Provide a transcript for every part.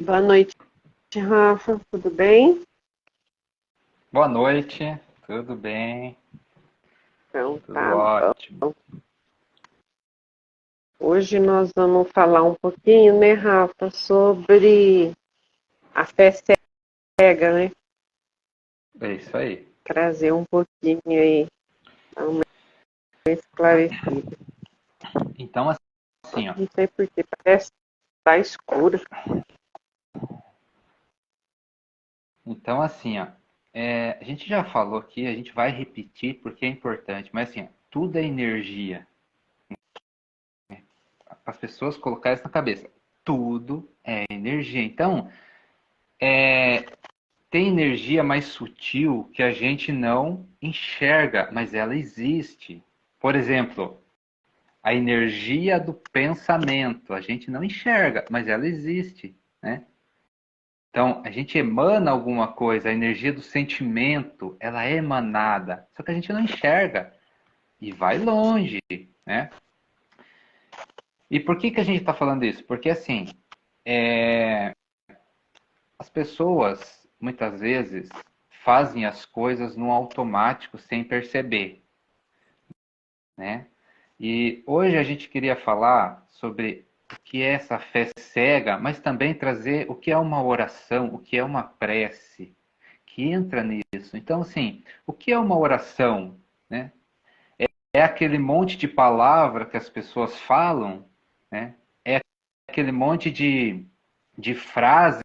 Boa noite, Rafa. Tudo bem? Boa noite, tudo bem? Então Tudo tá ótimo. bom. Hoje nós vamos falar um pouquinho, né, Rafa, sobre a fé cega, né? É isso aí. Trazer um pouquinho aí, dar uma esclarecida. Então, assim, ó. Não sei por que parece que tá escuro. Então, assim, ó. A gente já falou aqui, a gente vai repetir porque é importante, mas assim, ó, tudo é energia. As pessoas colocarem isso na cabeça. Tudo é energia. Então, tem energia mais sutil que a gente não enxerga, mas ela existe. Por exemplo, a energia do pensamento. A gente não enxerga, mas ela existe, né? Então, a gente emana alguma coisa, a energia do sentimento, ela é emanada, só que a gente não enxerga e vai longe, né? E por que a gente está falando isso? Porque, assim, as pessoas, muitas vezes, fazem as coisas no automático sem perceber, né? E hoje a gente queria falar sobre o que é essa fé cega, mas também trazer o que é uma oração, o que é uma prece, que entra nisso. Então, assim, o que é uma oração? Né? É aquele monte de palavra que as pessoas falam, né? É aquele monte de frases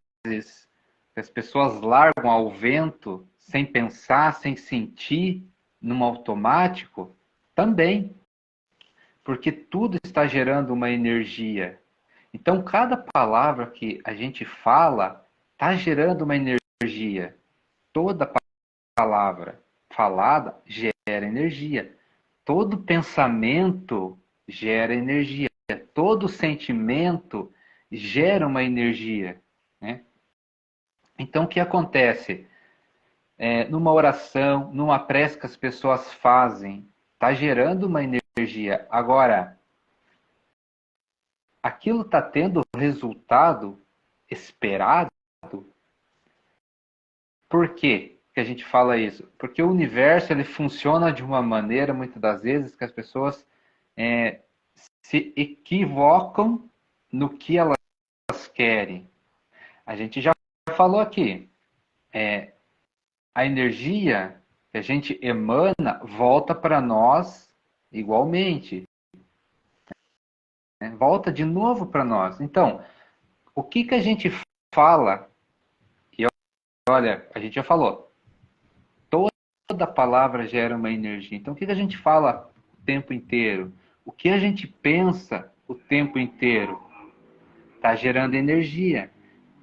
que as pessoas largam ao vento, sem pensar, sem sentir, num automático, também, porque tudo está gerando uma energia. Então, cada palavra que a gente fala está gerando uma energia. Toda palavra falada gera energia. Todo pensamento gera energia. Todo sentimento gera uma energia. Né? Então, o que acontece? Numa oração, numa prece que as pessoas fazem, está gerando uma energia. Agora, aquilo está tendo o resultado esperado. Por quê que a gente fala isso? Porque o universo ele funciona de uma maneira, muitas das vezes, que as pessoas é, se equivocam no que elas querem. A gente já falou aqui, a energia que a gente emana volta para nós igualmente, né? Volta de novo para nós. Então, o que a gente fala, e olha, a gente já falou, toda palavra gera uma energia. Então, o que a gente fala o tempo inteiro? O que a gente pensa o tempo inteiro? Está gerando energia,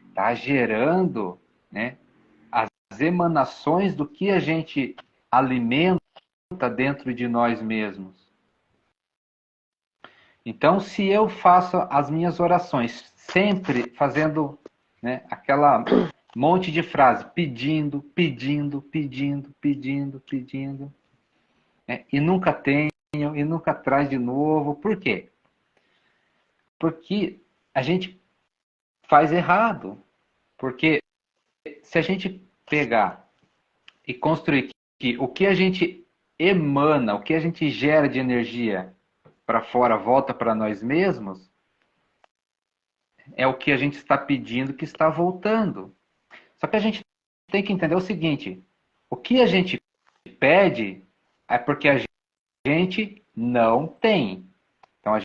está gerando, né, as emanações do que a gente alimenta dentro de nós mesmos. Então, se eu faço as minhas orações sempre fazendo, né, aquela monte de frase, pedindo, pedindo, pedindo, pedindo, pedindo, né, e nunca tenho, e nunca traz de novo. Por quê? Porque a gente faz errado. Porque se a gente pegar e construir que o que a gente emana, o que a gente gera de energia para fora volta para nós mesmos, é o que a gente está pedindo que está voltando. Só que a gente tem que entender o seguinte: o que a gente pede é porque a gente não tem. Então a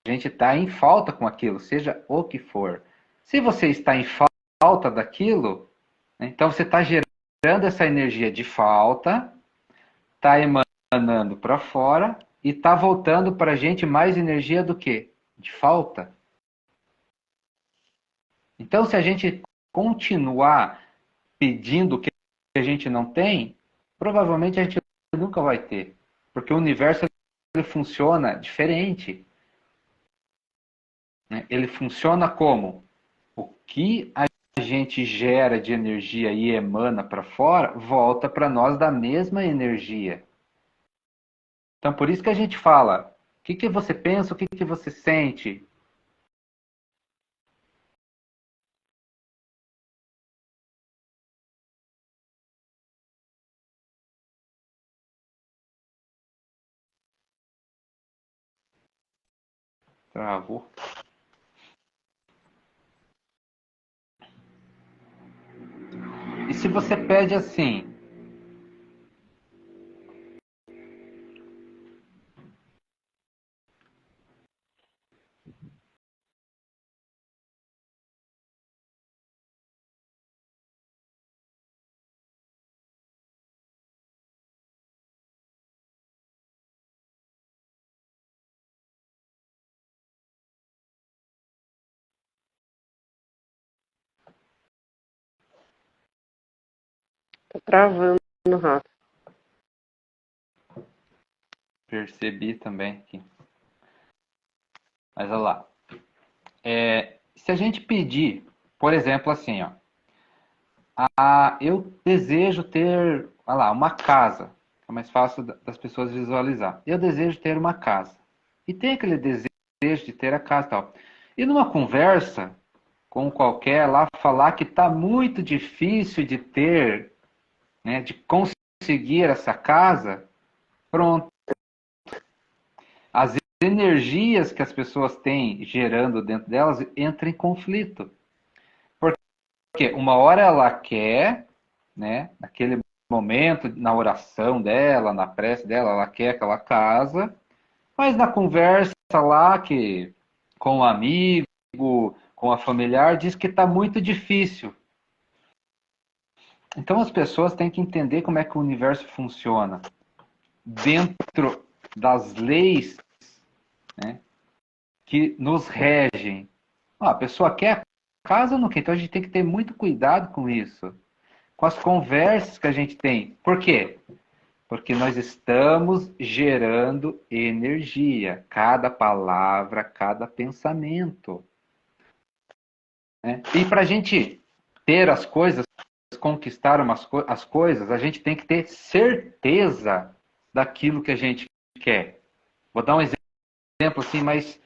gente está em falta com aquilo, seja o que for. Se você está em falta daquilo, então você está gerando essa energia de falta, está emanando para fora e está voltando para a gente mais energia do que? De falta. Então, se a gente continuar pedindo o que a gente não tem, provavelmente a gente nunca vai ter. Porque o universo ele funciona diferente. Né? Ele funciona como? O que a gente gera de energia e emana para fora, volta para nós da mesma energia. Então, por isso que a gente fala: o que você pensa, o que você sente? Travou. E se você pede assim, Tá travando, Rafa. percebi também aqui. Mas olha lá. Se a gente pedir, por exemplo, assim, ó, eu desejo ter, olha lá, uma casa. É mais fácil das pessoas visualizar. Eu desejo ter uma casa. E tem aquele desejo de ter a casa e tal. E numa conversa com qualquer lá, falar que está muito difícil de ter, né, de conseguir essa casa, pronto. As energias que as pessoas têm gerando dentro delas entram em conflito. Porque uma hora ela quer, né, naquele momento, na oração dela, na prece dela, ela quer aquela casa, mas na conversa lá que com o amigo, com a familiar, diz que está muito difícil. Então as pessoas têm que entender como é que o universo funciona dentro das leis, né, que nos regem. A pessoa quer casa ou não quer? Então a gente tem que ter muito cuidado com isso, com as conversas que a gente tem. Por quê? Porque nós estamos gerando energia, cada palavra, cada pensamento. Né? E para a gente ter as coisas, conquistar as coisas, a gente tem que ter certeza daquilo que a gente quer. Vou dar um exemplo assim mais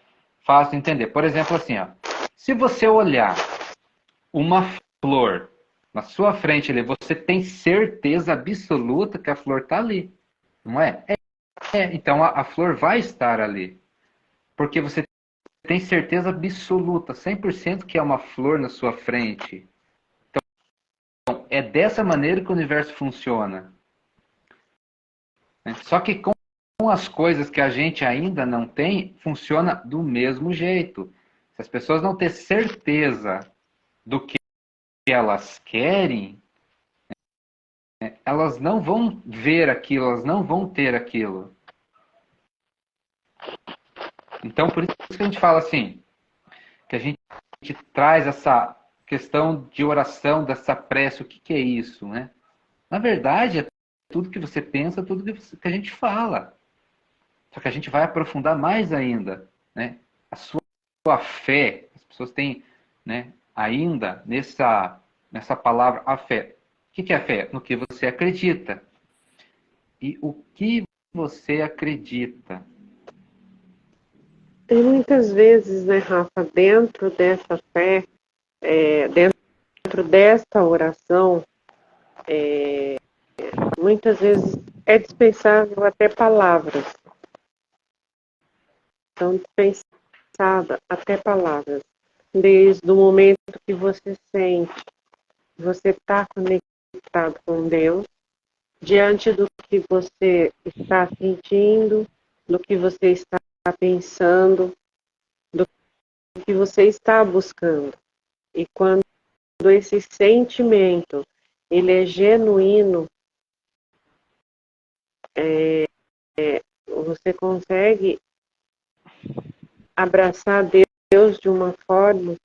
fácil de entender. Por exemplo, assim, ó, se você olhar uma flor na sua frente ali, você tem certeza absoluta que a flor está ali, não é? Então a flor vai estar ali, porque você tem certeza absoluta, 100% que é uma flor na sua frente. Então, é dessa maneira que o universo funciona. Né? Só que com as coisas que a gente ainda não tem, funciona do mesmo jeito. Se as pessoas não têm certeza do que elas querem, elas não vão ver aquilo, elas não vão ter aquilo. Então, por isso que a gente fala assim, que a gente traz essa questão de oração, dessa prece, o que, que é isso, né? Na verdade, é tudo que você pensa, tudo que a gente fala. Só que a gente vai aprofundar mais ainda, né? A sua fé, as pessoas têm, né, ainda nessa palavra a fé. O que, que é fé? No que você acredita. E o que você acredita? Tem muitas vezes, né, Rafa, dentro dessa fé, dentro desta oração, muitas vezes é dispensável até palavras. São dispensadas até palavras. Desde o momento que você sente, você está conectado com Deus, diante do que você está sentindo, do que você está pensando, do que você está buscando. E quando esse sentimento ele é genuíno, você consegue abraçar Deus de uma forma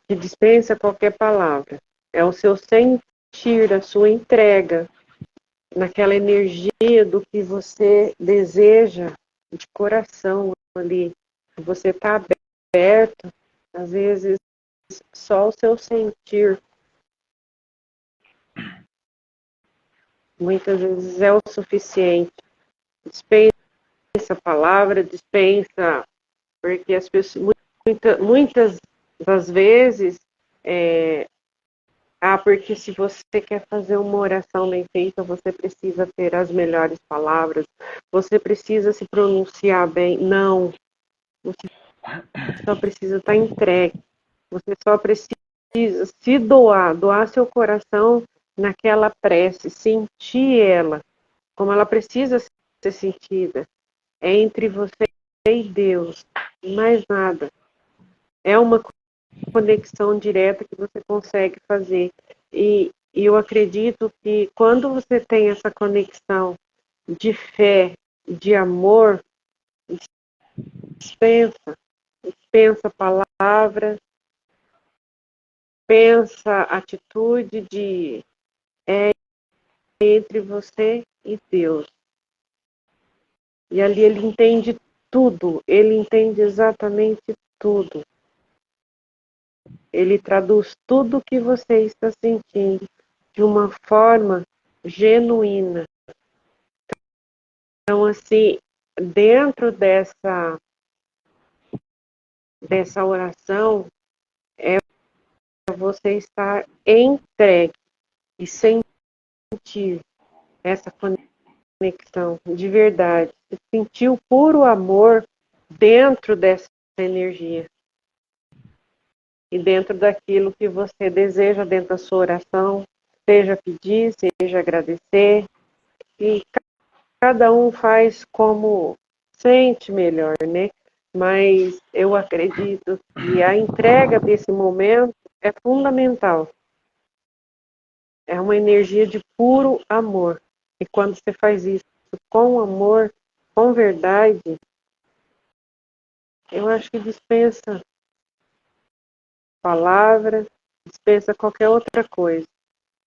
que dispensa qualquer palavra. É o seu sentir, a sua entrega naquela energia do que você deseja de coração ali. Você está aberto, às vezes só o seu sentir, muitas vezes é o suficiente. Dispensa a palavra, dispensa, porque as pessoas, muitas das vezes, Ah, porque se você quer fazer uma oração bem feita, você precisa ter as melhores palavras, você precisa se pronunciar bem. Não, você só precisa estar entregue. Você só precisa se doar, doar seu coração naquela prece, sentir ela, como ela precisa ser sentida. É entre você e Deus, mais nada. É uma conexão direta que você consegue fazer. E eu acredito que quando você tem essa conexão de fé, de amor, dispensa, dispensa palavras, pensa atitude de entre você e Deus. E ali ele entende tudo, ele entende exatamente tudo. Ele traduz tudo o que você está sentindo de uma forma genuína. Então, assim, dentro dessa oração, é você estar entregue e sentir essa conexão de verdade. Sentir o puro amor dentro dessa energia. E dentro daquilo que você deseja dentro da sua oração, seja pedir, seja agradecer. E cada um faz como sente melhor, né? Mas eu acredito que a entrega desse momento é fundamental. É uma energia de puro amor. E quando você faz isso com amor, com verdade, eu acho que dispensa palavras, dispensa qualquer outra coisa.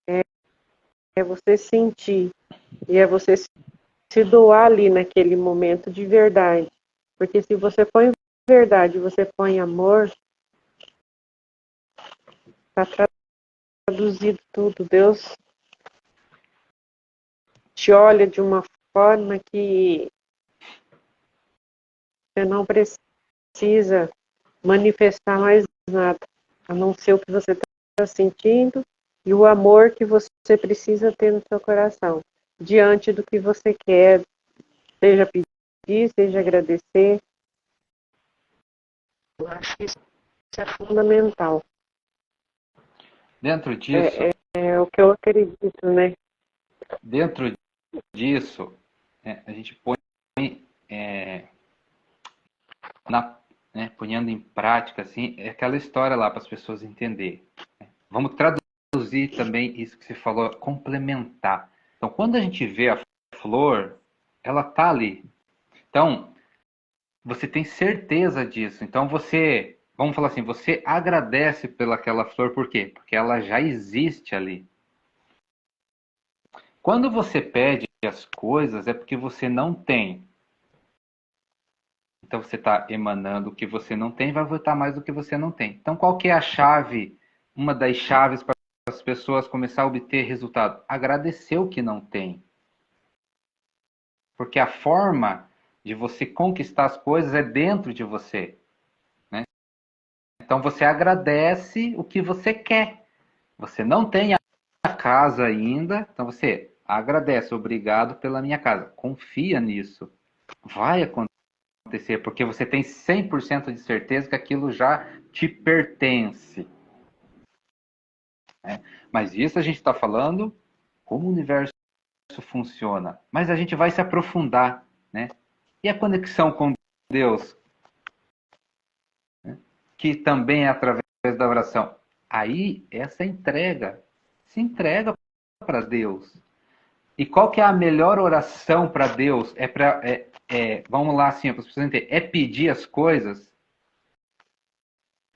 É você sentir e é você se doar ali naquele momento de verdade. Porque se você põe verdade, você põe amor, está traduzido tudo. Deus te olha de uma forma que você não precisa manifestar mais nada, a não ser o que você está sentindo e o amor que você precisa ter no seu coração, diante do que você quer, seja pedir, seja agradecer. Eu acho que isso é fundamental. Dentro disso, É o que eu acredito, né? dentro disso, a gente põe ponhando em prática, assim, é aquela história lá para as pessoas entenderem. Né? Vamos traduzir também isso que você falou, complementar. Então, quando a gente vê a flor, ela tá ali. Então, você tem certeza disso. Então, vamos falar assim, você agradece pelaquela flor, por quê? Porque ela já existe ali. Quando você pede as coisas, é porque você não tem. Então você está emanando o que você não tem, vai voltar mais do que você não tem. Então qual que é a chave, uma das chaves para as pessoas começar a obter resultado? Agradecer o que não tem. Porque a forma de você conquistar as coisas é dentro de você. Né? Então você agradece o que você quer. Você não tem a casa ainda, então você agradece, obrigado pela minha casa. Confia nisso. Vai acontecer, porque você tem 100% de certeza que aquilo já te pertence. Né? Mas isso a gente está falando como o universo funciona. Mas a gente vai se aprofundar. Né? E a conexão com Deus, né? Que também é através da oração. Aí, essa entrega, se entrega para Deus. E qual que é a melhor oração para Deus? Vamos lá, assim, para as pessoas entenderem. É pedir as coisas?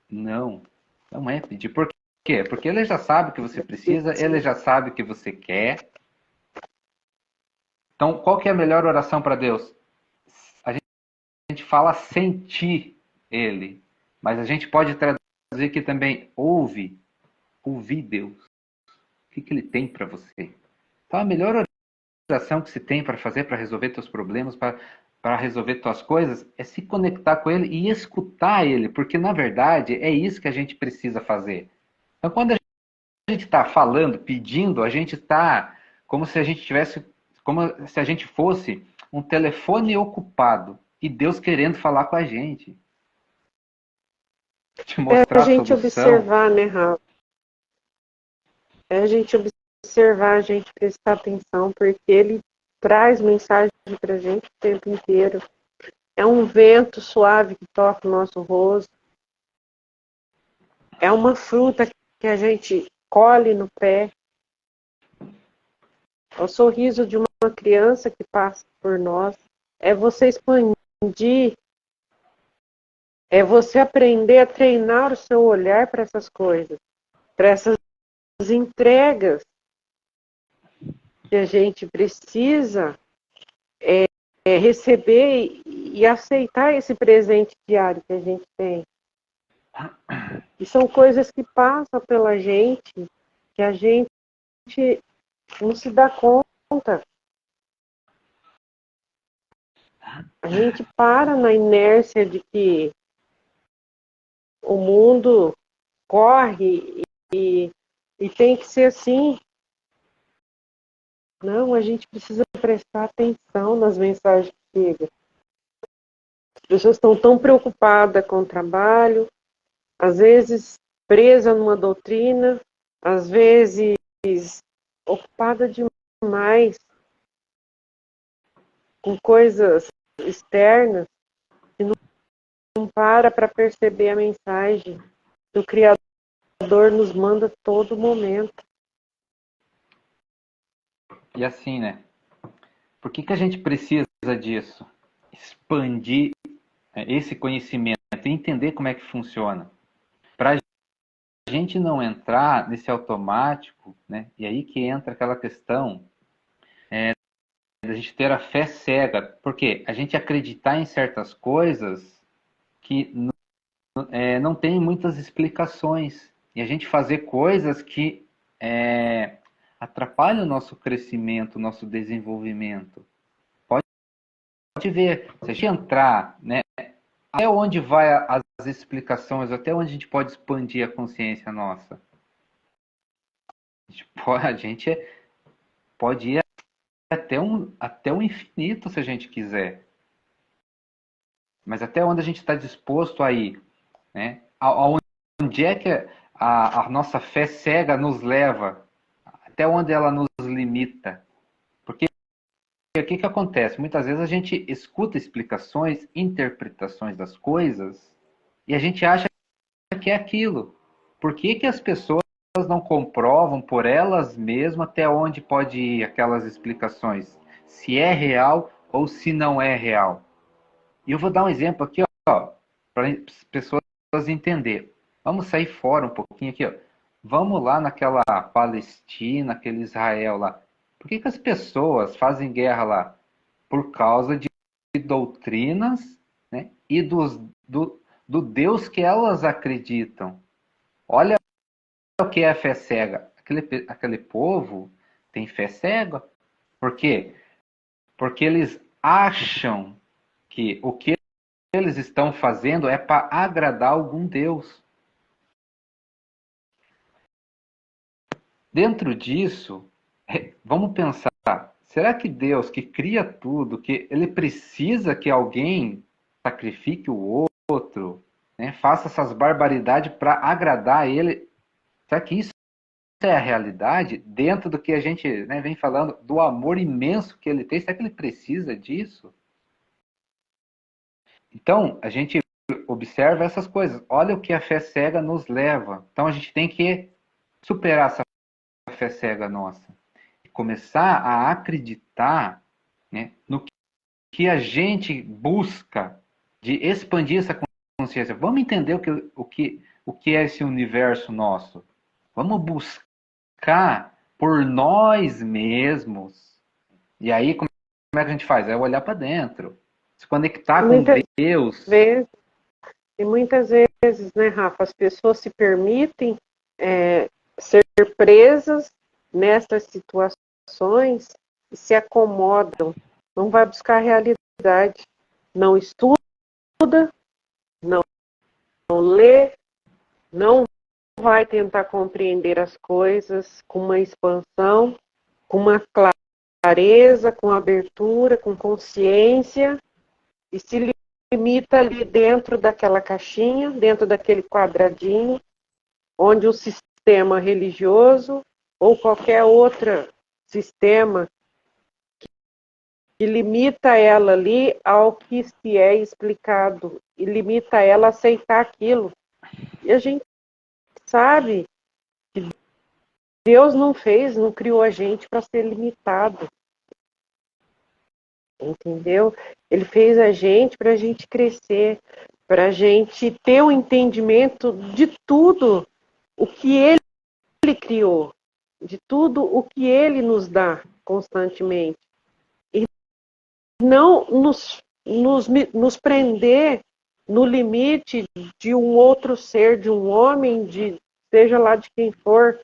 Não, não é pedir. Por quê? Porque ele já sabe o que você precisa, ele já sabe o que você quer. Então, qual que é a melhor oração para Deus? A gente fala sentir ele, mas a gente pode traduzir aqui também ouvir Deus. O que ele tem para você? Então, a melhor oração que se tem para fazer, para resolver teus problemas, para resolver tuas coisas, é se conectar com ele e escutar ele, porque na verdade é isso que a gente precisa fazer. Então, quando a gente está falando, pedindo, a gente está como se a gente tivesse, como se a gente fosse um telefone ocupado e Deus querendo falar com a gente, te É a mostrar a gente solução. observar, né, Rafa? É a gente observar, a gente prestar atenção, porque ele traz mensagem para a gente o tempo inteiro. É um vento suave que toca o nosso rosto. É uma fruta que a gente colhe no pé. É o sorriso de uma criança que passa por nós. É você expandir, é você aprender a treinar o seu olhar para essas coisas, para essas entregas que a gente precisa receber e aceitar esse presente diário que a gente tem. E são coisas que passam pela gente, que a gente não se dá conta. A gente para na inércia de que o mundo corre e tem que ser assim. Não, a gente precisa prestar atenção nas mensagens que chegam. As pessoas estão tão preocupadas com o trabalho, às vezes presa numa doutrina, às vezes ocupada demais com coisas externas e não para perceber a mensagem que o Criador nos manda a todo momento. E assim, né? Por que a gente precisa disso? Expandir esse conhecimento e entender como é que funciona. Para a gente não entrar nesse automático, né? E aí que entra aquela questão da gente ter a fé cega. Porque a gente acreditar em certas coisas que não tem muitas explicações. E a gente fazer coisas que atrapalham o nosso crescimento, o nosso desenvolvimento. Pode ver, se a gente entrar, né, até onde vai as explicações, até onde a gente pode expandir a consciência nossa. A gente pode ir até o infinito se a gente quiser. Mas até onde a gente está disposto a ir, né? Onde é que a nossa fé cega nos leva? Até onde ela nos limita? Porque o que acontece? Muitas vezes a gente escuta explicações, interpretações das coisas e a gente acha que é aquilo. Por que as pessoas não comprovam por elas mesmas até onde pode ir aquelas explicações? Se é real ou se não é real. E eu vou dar um exemplo aqui, ó, para as pessoas entenderem. Vamos sair fora um pouquinho aqui, ó. Vamos lá naquela Palestina, aquele Israel lá. Por que as pessoas fazem guerra lá? Por causa de doutrinas, né, e do Deus que elas acreditam. Olha o que é fé cega. Aquele povo tem fé cega. Por quê? Porque eles acham que o que eles estão fazendo é para agradar algum Deus. Dentro disso, vamos pensar, será que Deus que cria tudo, que ele precisa que alguém sacrifique o outro, né, faça essas barbaridades para agradar ele? Será que isso é a realidade dentro do que a gente, né, vem falando, do amor imenso que ele tem? Será que ele precisa disso? Então, a gente observa essas coisas. Olha o que a fé cega nos leva. Então, a gente tem que superar essa fé cega nossa. E começar a acreditar, né, no que a gente busca de expandir essa consciência. Vamos entender o que é esse universo nosso. Vamos buscar por nós mesmos. E aí, como é que a gente faz? É olhar para dentro. Se conectar com Deus. Vezes, e muitas vezes, né, Rafa, as pessoas se permitem ser presas nessas situações e se acomodam, não vai buscar a realidade, não estuda, não lê, não vai tentar compreender as coisas com uma expansão, com uma clareza, com abertura, com consciência, e se limita ali dentro daquela caixinha, dentro daquele quadradinho, onde o sistema religioso ou qualquer outro sistema que limita ela ali ao que se é explicado e limita ela a aceitar aquilo. E a gente sabe que Deus não criou a gente para ser limitado, entendeu? Ele fez a gente para a gente crescer, para a gente ter um entendimento de tudo o que Ele criou, de tudo o que Ele nos dá constantemente. E não nos prender no limite de um outro ser, de um homem, seja lá de quem for,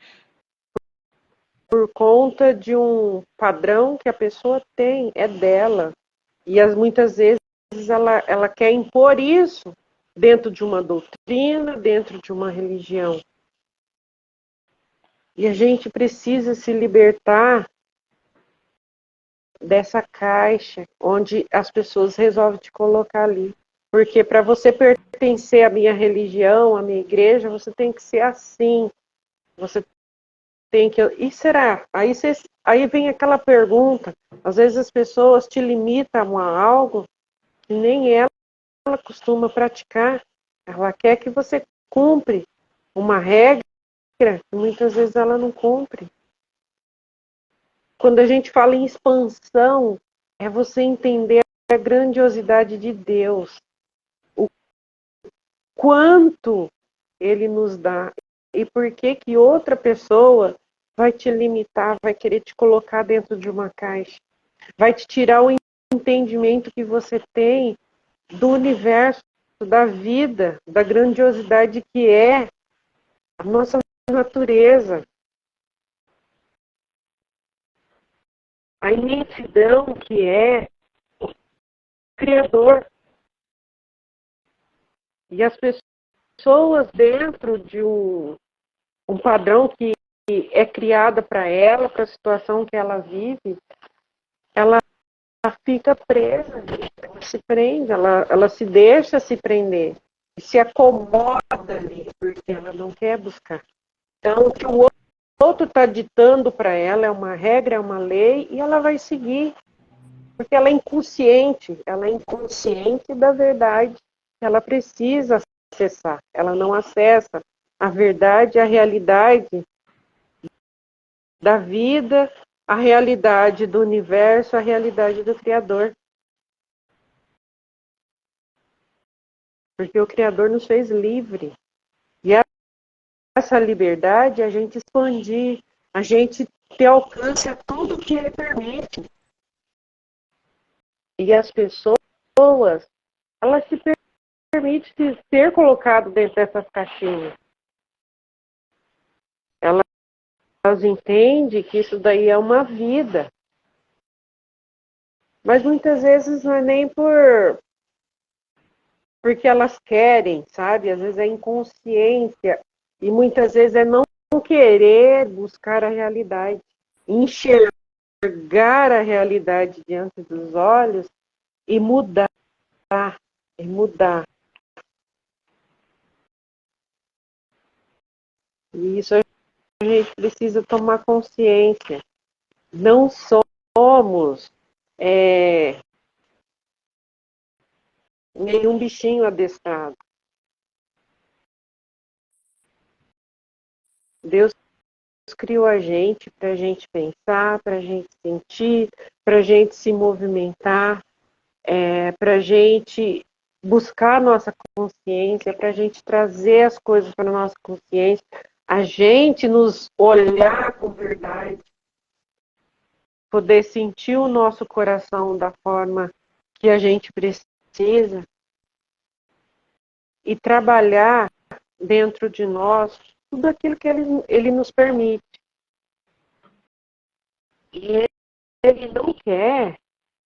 por conta de um padrão que a pessoa tem, é dela. E muitas vezes ela quer impor isso dentro de uma doutrina, dentro de uma religião. E a gente precisa se libertar dessa caixa onde as pessoas resolvem te colocar ali. Porque para você pertencer à minha religião, à minha igreja, você tem que ser assim. Você tem que. E será? Aí vem aquela pergunta. Às vezes as pessoas te limitam a algo que nem ela costuma praticar. Ela quer que você cumpre uma regra que muitas vezes ela não cumpre. Quando a gente fala em expansão, é você entender a grandiosidade de Deus, o quanto Ele nos dá e por que outra pessoa vai te limitar, vai querer te colocar dentro de uma caixa, vai te tirar o entendimento que você tem do universo, da vida, da grandiosidade que é a nossa natureza, a imensidão que é o Criador. E as pessoas dentro de um padrão que é criada para ela, para a situação que ela vive, ela fica presa, ela se prende, ela se deixa se prender, e se acomoda ali, porque ela não quer buscar. Então, o que o outro está ditando para ela é uma regra, é uma lei, e ela vai seguir, porque ela é inconsciente da verdade que ela precisa acessar. Ela não acessa a verdade, a realidade da vida, a realidade do universo, a realidade do Criador. Porque o Criador nos fez livre. E essa liberdade, a gente expandir, a gente ter alcance a tudo que Ele permite. E as pessoas, elas se permitem ser colocado dentro dessas caixinhas. Elas entendem que isso daí é uma vida. Mas muitas vezes não é nem porque elas querem, sabe? Às vezes é inconsciência. E muitas vezes é não querer buscar a realidade. Enxergar a realidade diante dos olhos e mudar. E mudar. E isso a gente precisa tomar consciência. Não somos nenhum bichinho adestrado. Deus criou a gente para a gente pensar, para a gente sentir, para a gente se movimentar, para a gente buscar a nossa consciência, para a gente trazer as coisas para a nossa consciência, a gente nos olhar com verdade, poder sentir o nosso coração da forma que a gente precisa e trabalhar dentro de nós tudo aquilo que ele nos permite. E ele não quer,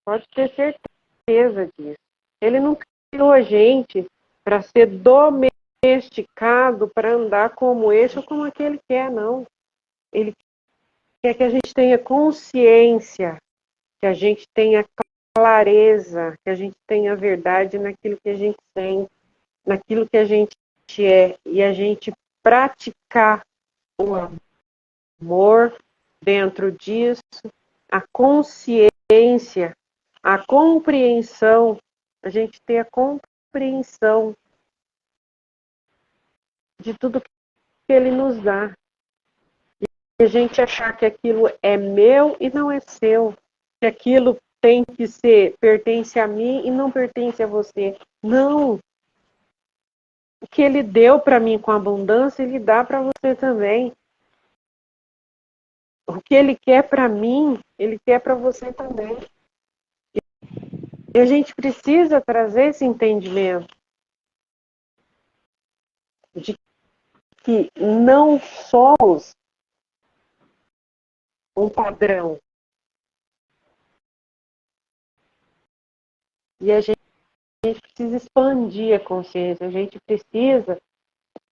pode ter certeza disso, ele não criou a gente para ser domesticado para andar como esse ou como aquele quer, não. Ele quer que a gente tenha consciência, que a gente tenha clareza, que a gente tenha verdade naquilo que a gente tem, naquilo que a gente é, e a gente praticar o amor dentro disso, a consciência, a compreensão, a gente ter a compreensão de tudo que ele nos dá. E a gente achar que aquilo é meu e não é seu, que aquilo tem que ser, pertence a mim e não pertence a você. Não! O que ele deu para mim com abundância, ele dá para você também. O que ele quer para mim, ele quer para você também. E a gente precisa trazer esse entendimento de que não somos um padrão. E a gente precisa expandir a consciência, a gente precisa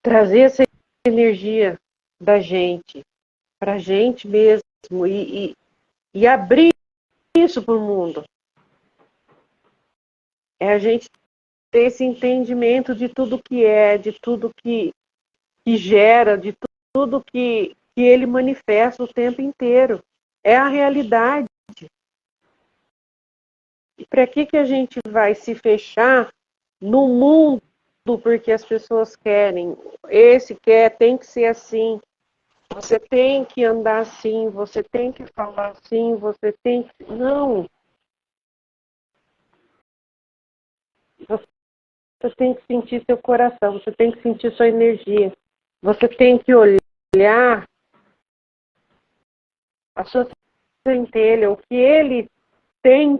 trazer essa energia da gente para a gente mesmo e abrir isso para o mundo. É a gente ter esse entendimento de tudo que é, de tudo que gera, de tudo que ele manifesta o tempo inteiro. É a realidade. E para que a gente vai se fechar no mundo porque as pessoas querem? Esse quer, tem que ser assim. Você tem que andar assim, você tem que falar assim, você tem que... Não. Você tem que sentir seu coração, você tem que sentir sua energia. Você tem que olhar a sua centelha, o que ele tem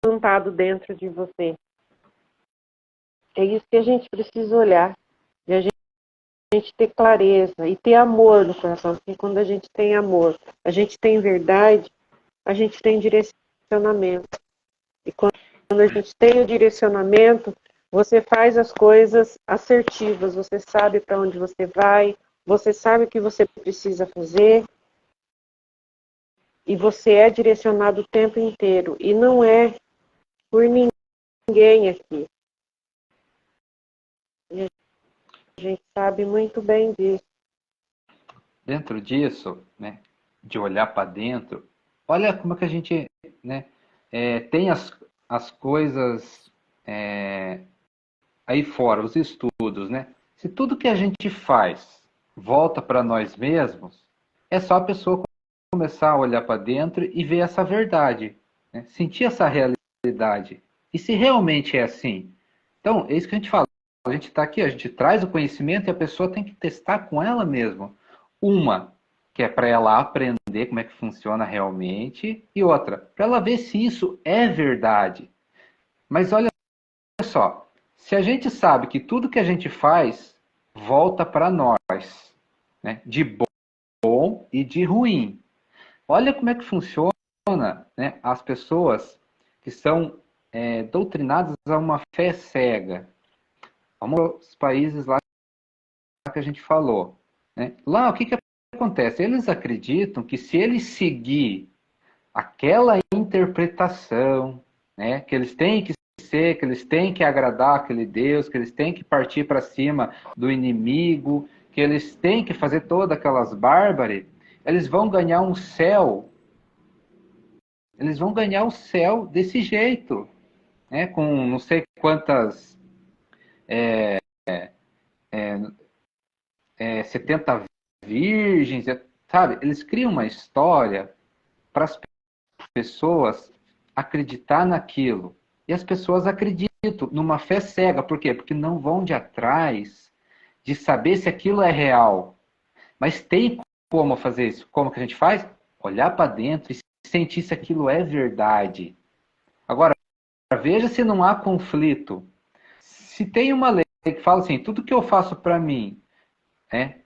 plantado dentro de você. É isso que a gente precisa olhar. E a gente ter clareza e ter amor no coração. Porque quando a gente tem amor, a gente tem verdade, a gente tem direcionamento. E quando a gente tem o direcionamento, você faz as coisas assertivas. Você sabe para onde você vai, você sabe o que você precisa fazer. E você é direcionado o tempo inteiro. E não é por ninguém aqui. E a gente sabe muito bem disso. Dentro disso, né, de olhar para dentro, olha como é que a gente, né, tem as coisas aí fora, os estudos, né? Se tudo que a gente faz volta para nós mesmos, é só a pessoa começar a olhar para dentro e ver essa verdade, né? Sentir essa realidade. E se realmente é assim? Então, é isso que a gente fala. A gente está aqui, a gente traz o conhecimento e a pessoa tem que testar com ela mesma. Uma, que é para ela aprender como é que funciona realmente, e outra, para ela ver se isso é verdade. Mas olha só, se a gente sabe que tudo que a gente faz volta para nós, né? De bom e de ruim. Olha como é que funciona, né? As pessoas que são doutrinadas a uma fé cega. Vamos aos países lá que a gente falou, né? Lá o que acontece? Eles acreditam que se eles seguir aquela interpretação, né, que eles têm que ser, que eles têm que agradar aquele Deus, que eles têm que partir para cima do inimigo, que eles têm que fazer todas aquelas bárbaras, eles vão ganhar um céu. Eles vão ganhar o céu desse jeito, né? Com não sei quantas 70 virgens, sabe? Eles criam uma história para as pessoas acreditar naquilo. E as pessoas acreditam numa fé cega. Por quê? Porque não vão de atrás de saber se aquilo é real. Mas tem como fazer isso. Como que a gente faz? Olhar para dentro e sentir se aquilo é verdade. Agora, veja se não há conflito. Se tem uma lei que fala assim, tudo que eu faço para mim,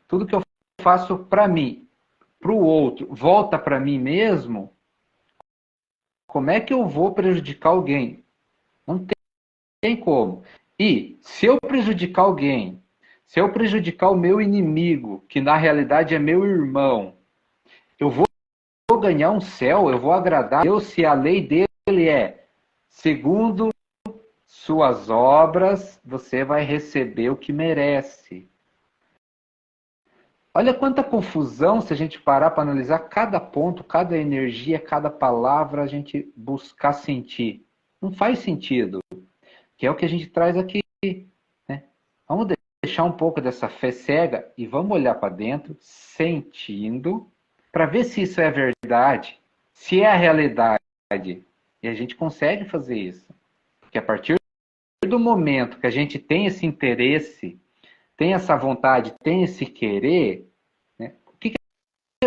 tudo que eu faço para mim, para o outro, volta para mim mesmo, como é que eu vou prejudicar alguém? Não tem como. E se eu prejudicar alguém, Se eu prejudicar o meu inimigo, que na realidade é meu irmão, eu vou ganhar um céu, eu vou agradar a Deus se a lei dele é segundo suas obras, você vai receber o que merece. Olha quanta confusão se a gente parar para analisar cada ponto, cada energia, cada palavra, a gente buscar sentir. Não faz sentido, que é o que a gente traz aqui, né? Vamos deixar um pouco dessa fé cega e vamos olhar para dentro, sentindo, para ver se isso é verdade, se é a realidade. E a gente consegue fazer isso. Porque a partir do momento que a gente tem esse interesse, tem essa vontade, tem esse querer, né?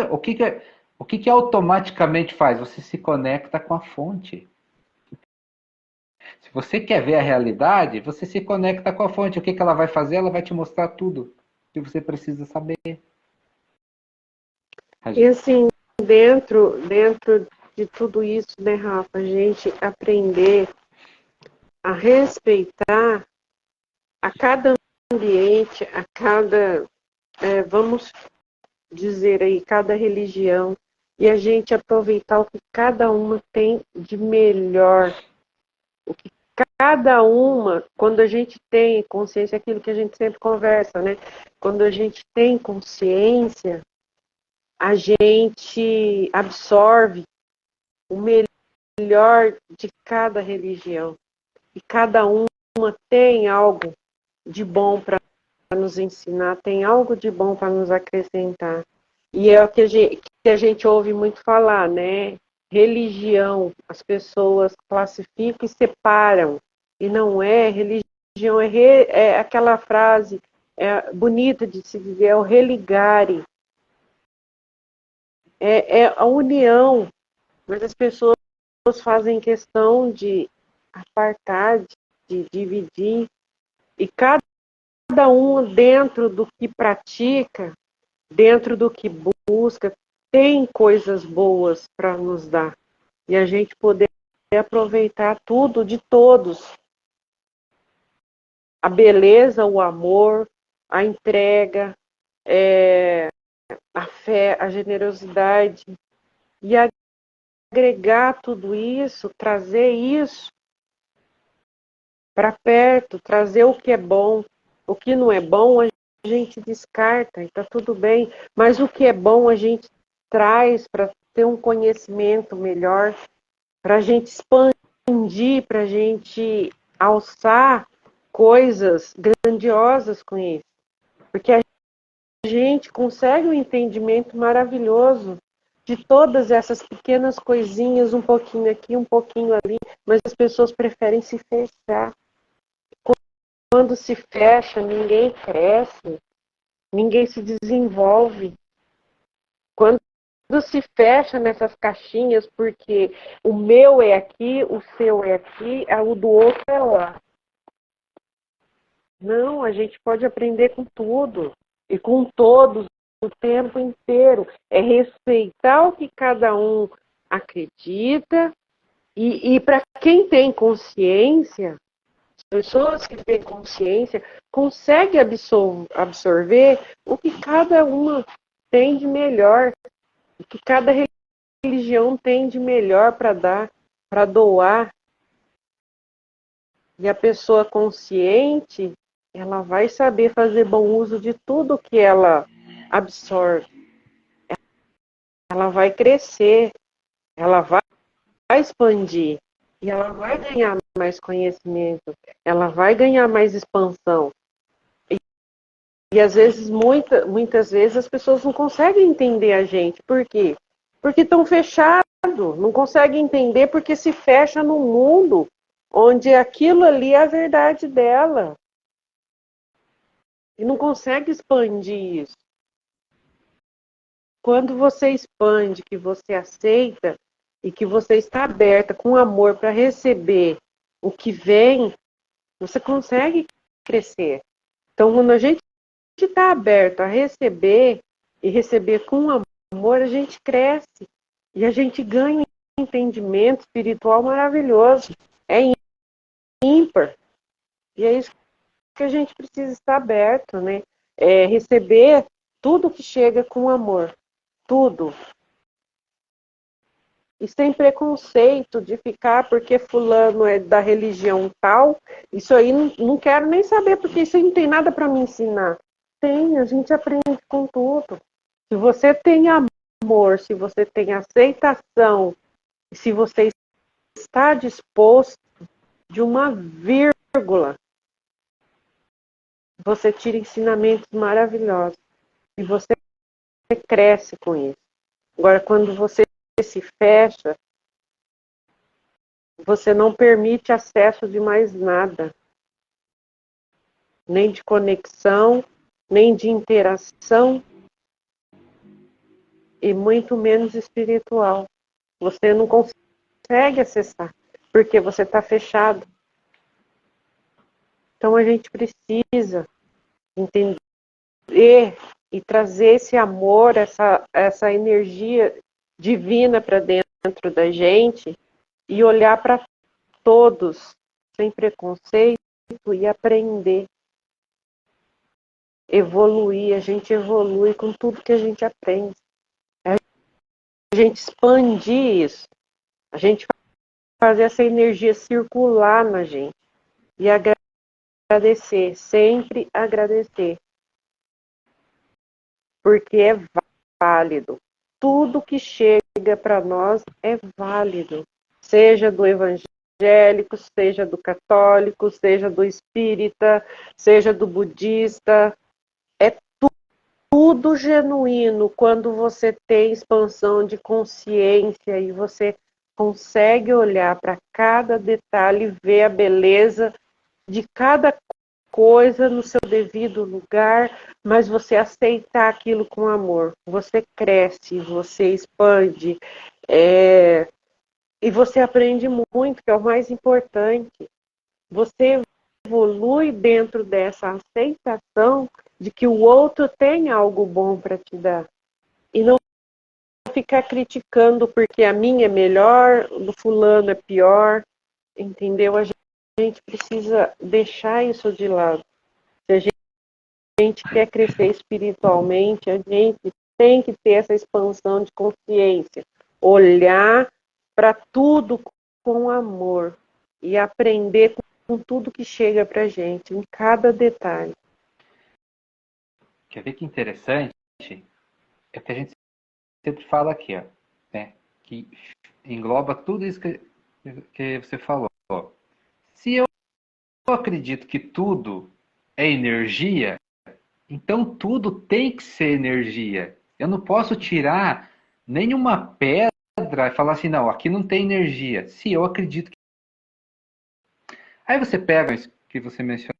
O que automaticamente faz? Você se conecta com a fonte. Se você quer ver a realidade, você se conecta com a fonte. O que ela vai fazer? Ela vai te mostrar tudo que você precisa saber. E assim, dentro de tudo isso, né, Rafa, a gente aprender a respeitar a cada ambiente, a cada, vamos dizer aí, cada religião, e a gente aproveitar o que cada uma tem de melhor. O que cada uma, quando a gente tem consciência, aquilo que a gente sempre conversa, né? Quando a gente tem consciência, a gente absorve o melhor de cada religião. E cada uma tem algo de bom para nos ensinar, tem algo de bom para nos acrescentar. E é o que a gente ouve muito falar, né? Religião, as pessoas classificam e separam. E não é, religião é aquela frase bonita de se dizer, é o religare. É a união, mas as pessoas fazem questão de apartar, de dividir, e cada um dentro do que pratica, dentro do que busca, tem coisas boas para nos dar. E a gente poder aproveitar tudo de todos. A beleza, o amor, a entrega, a fé, a generosidade. E agregar tudo isso, trazer isso para perto, trazer o que é bom. O que não é bom, a gente descarta e está tudo bem. Mas o que é bom, a gente traz para ter um conhecimento melhor, para a gente expandir, para a gente alçar coisas grandiosas com isso. Porque a gente consegue um entendimento maravilhoso de todas essas pequenas coisinhas, um pouquinho aqui, um pouquinho ali, mas as pessoas preferem se fechar. Quando se fecha, ninguém cresce, ninguém se desenvolve. Quando se fecha nessas caixinhas, porque o meu é aqui, o seu é aqui, o do outro é lá. Não, a gente pode aprender com tudo e com todos o tempo inteiro. É respeitar o que cada um acredita e para quem tem consciência, pessoas que têm consciência conseguem absorver o que cada uma tem de melhor, o que cada religião tem de melhor para dar, para doar. E a pessoa consciente, ela vai saber fazer bom uso de tudo que ela absorve. Ela vai crescer, ela vai expandir. E ela vai ganhar mais conhecimento, ela vai ganhar mais expansão. E às vezes, muitas vezes, as pessoas não conseguem entender a gente. Por quê? Porque estão fechados, não conseguem entender porque se fecha num mundo onde aquilo ali é a verdade dela. E não consegue expandir isso. Quando você expande, que você aceita e que você está aberta com amor para receber o que vem, você consegue crescer. Então, quando a gente está aberto a receber e receber com amor, a gente cresce e a gente ganha um entendimento espiritual maravilhoso. É ímpar. E é isso que a gente precisa estar aberto, né? receber tudo que chega com amor. Tudo. E sem preconceito de ficar porque fulano é da religião tal. Isso aí não quero nem saber, porque isso aí não tem nada para me ensinar. Tem, a gente aprende com tudo. Se você tem amor, se você tem aceitação, se você está disposto de uma vírgula, você tira ensinamentos maravilhosos. E você cresce com isso. Agora, quando você se fecha, você não permite acesso de mais nada. Nem de conexão, nem de interação, e muito menos espiritual. Você não consegue acessar, porque você está fechado. Então a gente precisa entender e trazer esse amor, essa energia divina para dentro da gente e olhar para todos sem preconceito e aprender. Evoluir, a gente evolui com tudo que a gente aprende. A gente expandir isso, a gente fazer essa energia circular na gente e agradecer, sempre agradecer, porque é válido. Tudo que chega para nós é válido, seja do evangélico, seja do católico, seja do espírita, seja do budista, é tudo genuíno quando você tem expansão de consciência e você consegue olhar para cada detalhe e ver a beleza de cada coisa no seu devido lugar, mas você aceitar aquilo com amor. Você cresce, você expande, e você aprende muito, que é o mais importante. Você evolui dentro dessa aceitação de que o outro tem algo bom para te dar. E não ficar criticando porque a minha é melhor, do fulano é pior, entendeu? A gente precisa deixar isso de lado. Se a gente quer crescer espiritualmente, a gente tem que ter essa expansão de consciência, olhar para tudo com amor e aprender com tudo que chega para a gente, em cada detalhe. Quer ver que interessante? É que a gente sempre fala aqui, ó, né? Que engloba tudo isso que você falou. Se eu acredito que tudo é energia, então tudo tem que ser energia. Eu não posso tirar nenhuma pedra e falar assim, não, aqui não tem energia. Se eu acredito que... Aí você pega isso que você mencionou.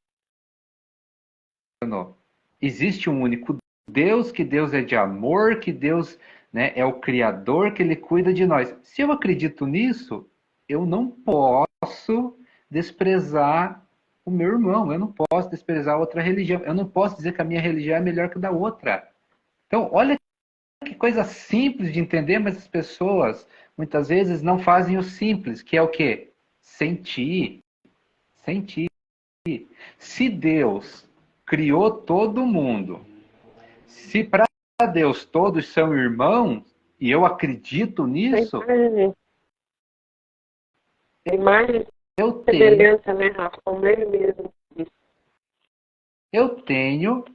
Existe um único Deus, que Deus é de amor, que Deus, né, é o Criador, que Ele cuida de nós. Se eu acredito nisso, eu não posso desprezar o meu irmão, eu não posso desprezar outra religião, eu não posso dizer que a minha religião é melhor que a da outra. Então, olha que coisa simples de entender, mas as pessoas muitas vezes não fazem o simples, que é o quê? Sentir. Sentir. Se Deus criou todo mundo, se para Deus todos são irmãos, e eu acredito nisso, Tem mais eu semelhança, né, Rafa? Com ele mesmo. tenho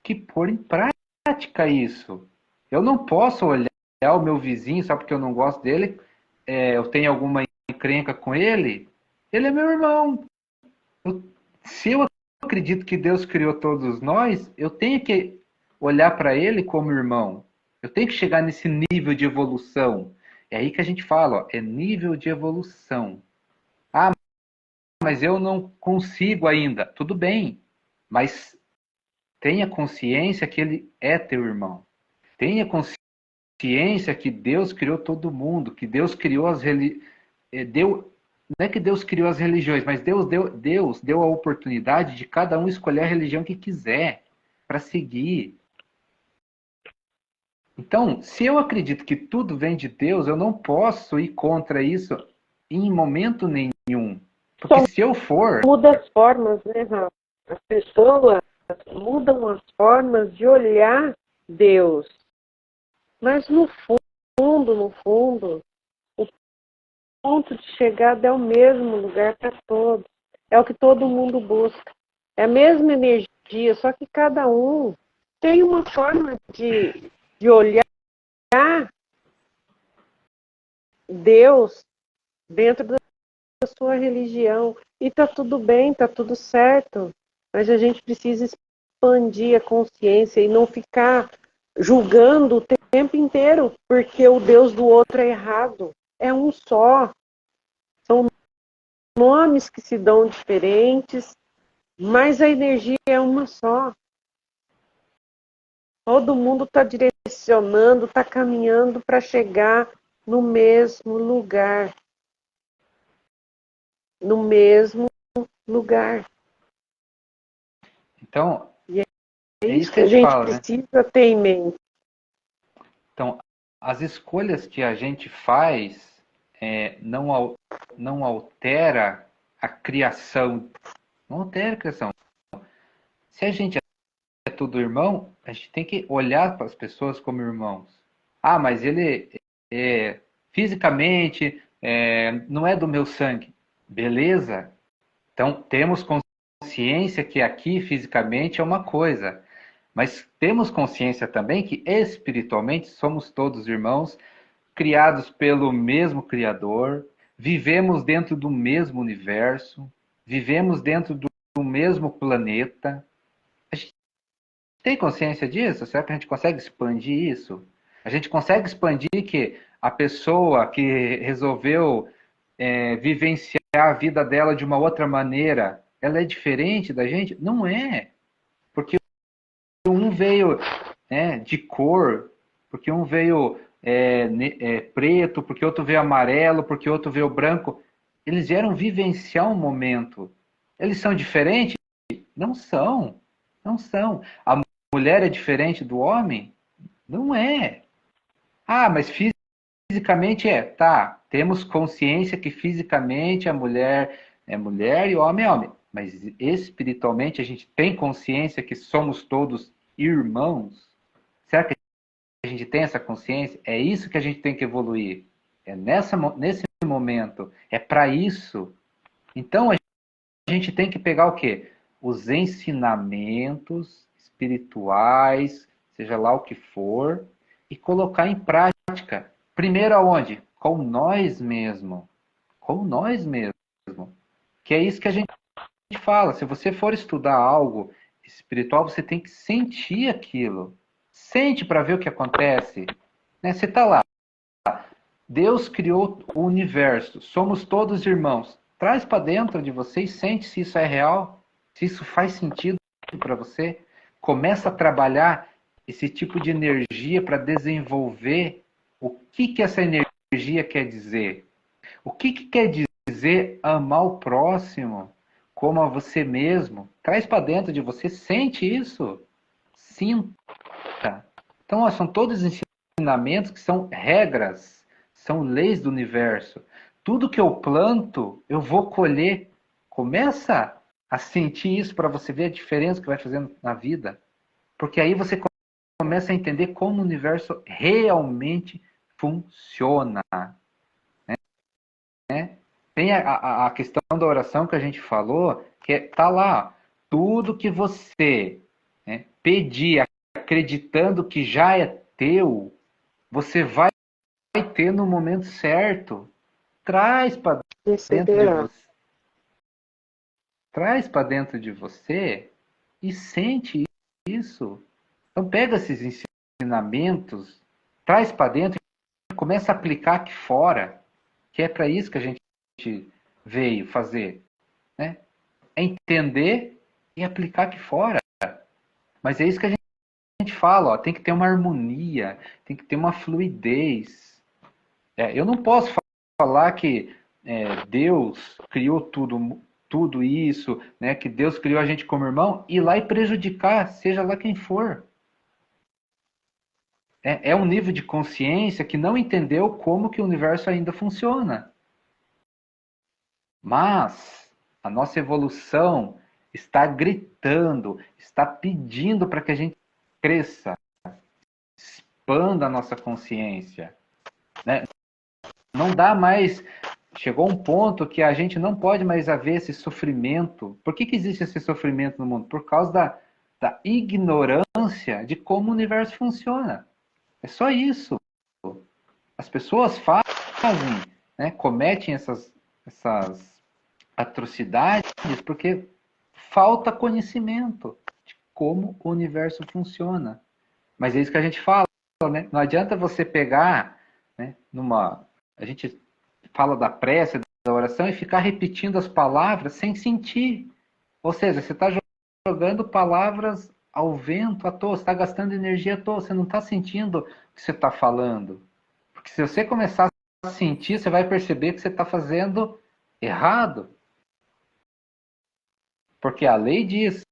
que pôr em prática isso. Eu não posso olhar o meu vizinho só porque eu não gosto dele, eu tenho alguma encrenca com ele, ele é meu irmão. Se eu acredito que Deus criou todos nós, eu tenho que olhar para ele como irmão. Eu tenho que chegar nesse nível de evolução. É aí que a gente fala, ó, é nível de evolução. Ah, mas eu não consigo ainda. Tudo bem, mas tenha consciência que ele é teu irmão. Tenha consciência que Deus criou todo mundo, que Deus criou as religiões. Não é que Deus criou as religiões, mas Deus deu a oportunidade de cada um escolher a religião que quiser para seguir. Então, se eu acredito que tudo vem de Deus, eu não posso ir contra isso em momento nenhum. Porque se eu for... Muda as formas, né, Rafa? As pessoas mudam as formas de olhar Deus. Mas no fundo, o ponto de chegada é o mesmo lugar para todos. É o que todo mundo busca. É a mesma energia, só que cada um tem uma forma de olhar Deus dentro da sua religião. E está tudo bem, está tudo certo. Mas a gente precisa expandir a consciência e não ficar julgando o tempo inteiro porque o Deus do outro é errado. É um só. São nomes que se dão diferentes, mas a energia é uma só. Todo mundo está direcionando, está caminhando para chegar no mesmo lugar. No mesmo lugar. Então, E é isso isso que que a a gente gente fala, né? precisa ter em mente. Então, as escolhas que a gente faz não altera a criação. Não altera a criação. Se a gente é tudo irmão, a gente tem que olhar para as pessoas como irmãos. Ah, mas ele fisicamente não é do meu sangue. Beleza? Então, temos consciência que aqui fisicamente é uma coisa, mas temos consciência também que espiritualmente somos todos irmãos, criados pelo mesmo Criador, vivemos dentro do mesmo universo, vivemos dentro do mesmo planeta. A gente tem consciência disso? Será que a gente consegue expandir isso? A gente consegue expandir que a pessoa que resolveu vivenciar a vida dela de uma outra maneira, ela é diferente da gente? Não é. Porque um veio de cor, porque um veio preto, porque outro veio amarelo, porque outro veio branco. Eles vieram vivenciar um momento. Eles são diferentes? Não são. Não são. A mulher é diferente do homem? Não é. Ah, mas fisicamente é. Tá, temos consciência que fisicamente a mulher é mulher e o homem é homem. Mas espiritualmente a gente tem consciência que somos todos irmãos? Será que a gente tem essa consciência? É isso que a gente tem que evoluir. É nesse momento. É para isso. Então a gente tem que pegar o quê? Os ensinamentos espirituais, seja lá o que for, e colocar em prática. Primeiro aonde? Com nós mesmos. Com nós mesmos. Que é isso que a gente fala. Se você for estudar algo espiritual, você tem que sentir aquilo. Sente para ver o que acontece. Né? Você está lá. Deus criou o universo. Somos todos irmãos. Traz para dentro de você e sente se isso é real, se isso faz sentido para você. Começa a trabalhar esse tipo de energia para desenvolver o que essa energia quer dizer. O que quer dizer amar o próximo como a você mesmo? Traz para dentro de você, sente isso. Sinta. Então, são todos ensinamentos que são regras, são leis do universo. Tudo que eu planto, eu vou colher. Começa a sentir isso para você ver a diferença que vai fazendo na vida. Porque aí você começa a entender como o universo realmente funciona. Né? Tem a questão da oração que a gente falou, que está lá. Tudo que você pedir, acreditando que já é teu, você vai ter no momento certo. Traz para dentro de Receberá. você. Traz para dentro de você e sente isso. Então pega esses ensinamentos, traz para dentro e começa a aplicar aqui fora, que é para isso que a gente veio fazer, né? É entender e aplicar aqui fora. Mas é isso que a gente fala, ó, tem que ter uma harmonia, tem que ter uma fluidez. Eu não posso falar que Deus criou tudo isso, né, que Deus criou a gente como irmão, e ir lá e prejudicar, seja lá quem for. É um nível de consciência que não entendeu como que o universo ainda funciona. Mas a nossa evolução está gritando, está pedindo para que a gente cresça, expanda a nossa consciência, né? Não dá mais. Chegou um ponto que a gente não pode mais haver esse sofrimento. Por que existe esse sofrimento no mundo? Por causa da ignorância de como o universo funciona. É só isso. As pessoas fazem, né, cometem essas atrocidades porque falta conhecimento de como o universo funciona. Mas é isso que a gente fala, né? Não adianta você pegar, né, a gente fala da prece, da oração e ficar repetindo as palavras sem sentir. Ou seja, você está jogando palavras ao vento à toa, você está gastando energia à toa, você não está sentindo o que você está falando. Porque se você começar a sentir, você vai perceber que você está fazendo errado. Porque a lei diz,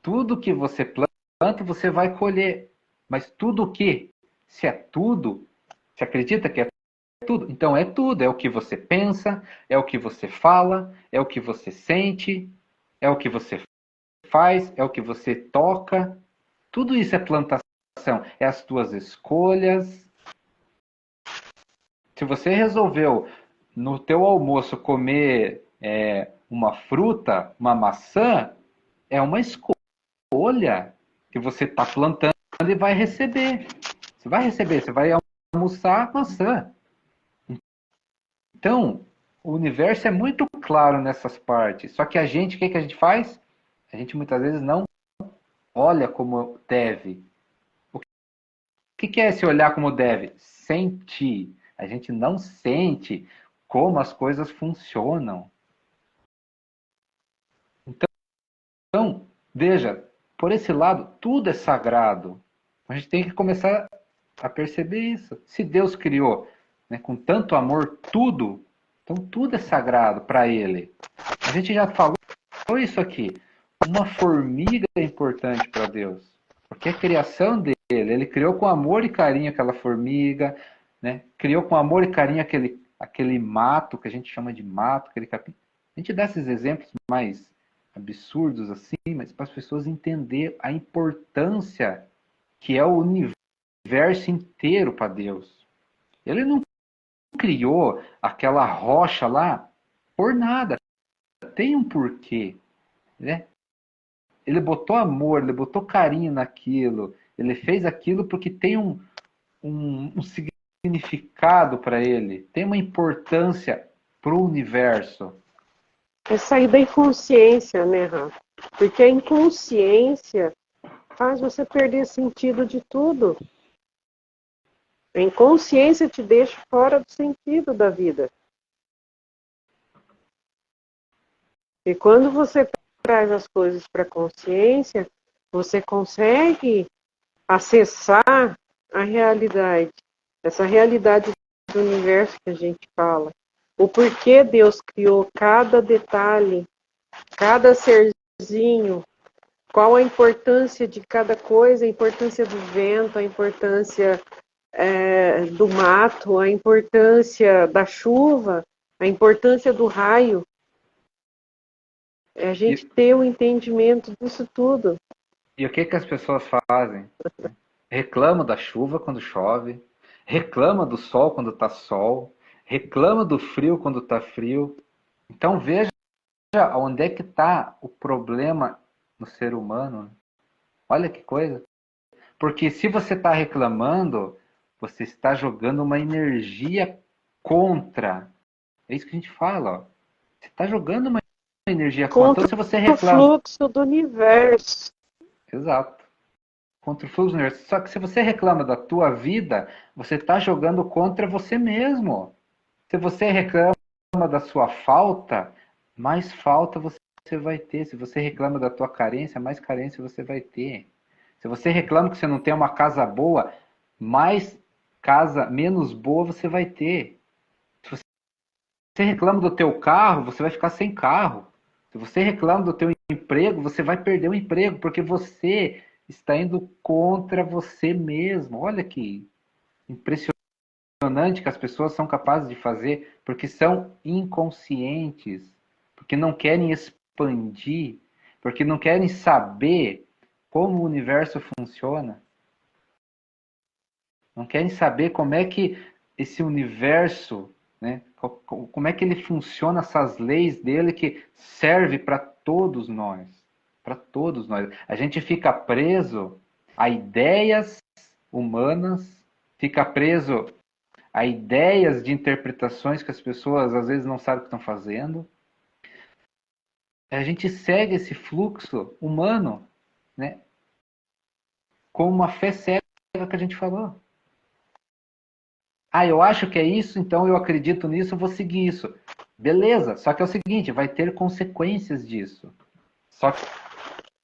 tudo que você planta, você vai colher. Mas tudo o quê? Se é tudo, você acredita que é tudo? Então é tudo. É o que você pensa, é o que você fala, é o que você sente, é o que você faz, é o que você toca. Tudo isso é plantação. É as tuas escolhas. Se você resolveu no teu almoço comer uma fruta, uma maçã, é uma escolha que você está plantando e vai receber. Você vai receber, você vai almoçar maçã. Então, o universo é muito claro nessas partes. Só que a gente, o que a gente faz? A gente muitas vezes não olha como deve. O que é esse olhar como deve? Sentir. A gente não sente como as coisas funcionam. Então, veja, por esse lado, tudo é sagrado. A gente tem que começar a perceber isso. Se Deus criou, né, com tanto amor tudo, então tudo é sagrado para Ele. A gente já falou isso aqui. Uma formiga é importante para Deus, porque é a criação dele. Ele criou com amor e carinho aquela formiga, né? Criou com amor e carinho aquele mato que a gente chama de mato, aquele capim. A gente dá esses exemplos mais absurdos assim, mas para as pessoas entenderem a importância que é o universo inteiro para Deus. Ele não criou aquela rocha lá por nada. Tem um porquê, né? Ele botou amor, ele botou carinho naquilo. Ele fez aquilo porque tem um significado para ele. Tem uma importância para o universo. É sair da inconsciência, né, Rafa? Porque a inconsciência faz você perder sentido de tudo. A inconsciência te deixa fora do sentido da vida. E quando você traz as coisas para a consciência, você consegue acessar a realidade. Essa realidade do universo que a gente fala. O porquê Deus criou cada detalhe, cada serzinho, qual a importância de cada coisa, a importância do vento, a importância do mato, a importância da chuva, a importância do raio. É a gente ter o entendimento disso tudo. E o que as pessoas fazem? Reclamam da chuva quando chove, reclama do sol quando está sol, reclama do frio quando está frio. Então veja onde é que está o problema no ser humano. Olha que coisa. Porque se você está reclamando, você está jogando uma energia contra. É isso que a gente fala. Ó. Você está jogando uma energia contra. Então, se você reclama. O fluxo do universo. Exato. Contra o fluxo do universo. Só que se você reclama da tua vida, você está jogando contra você mesmo. Se você reclama da sua falta, mais falta você vai ter. Se você reclama da tua carência, mais carência você vai ter. Se você reclama que você não tem uma casa boa, mais casa menos boa você vai ter. Se você reclama do teu carro, você vai ficar sem carro. Se você reclama do teu emprego, você vai perder o emprego, porque você está indo contra você mesmo. Olha que impressionante que as pessoas são capazes de fazer, porque são inconscientes, porque não querem expandir, porque não querem saber como o universo funciona. Não querem saber como é que esse universo, né, como é que ele funciona, essas leis dele que serve para todos nós. Para todos nós. A gente fica preso a ideias humanas, fica preso a ideias de interpretações que as pessoas às vezes não sabem o que estão fazendo. A gente segue esse fluxo humano, né, com uma fé cega que a gente falou. Ah, eu acho que é isso, então eu acredito nisso, eu vou seguir isso. Beleza, só que é o seguinte, vai ter consequências disso. Só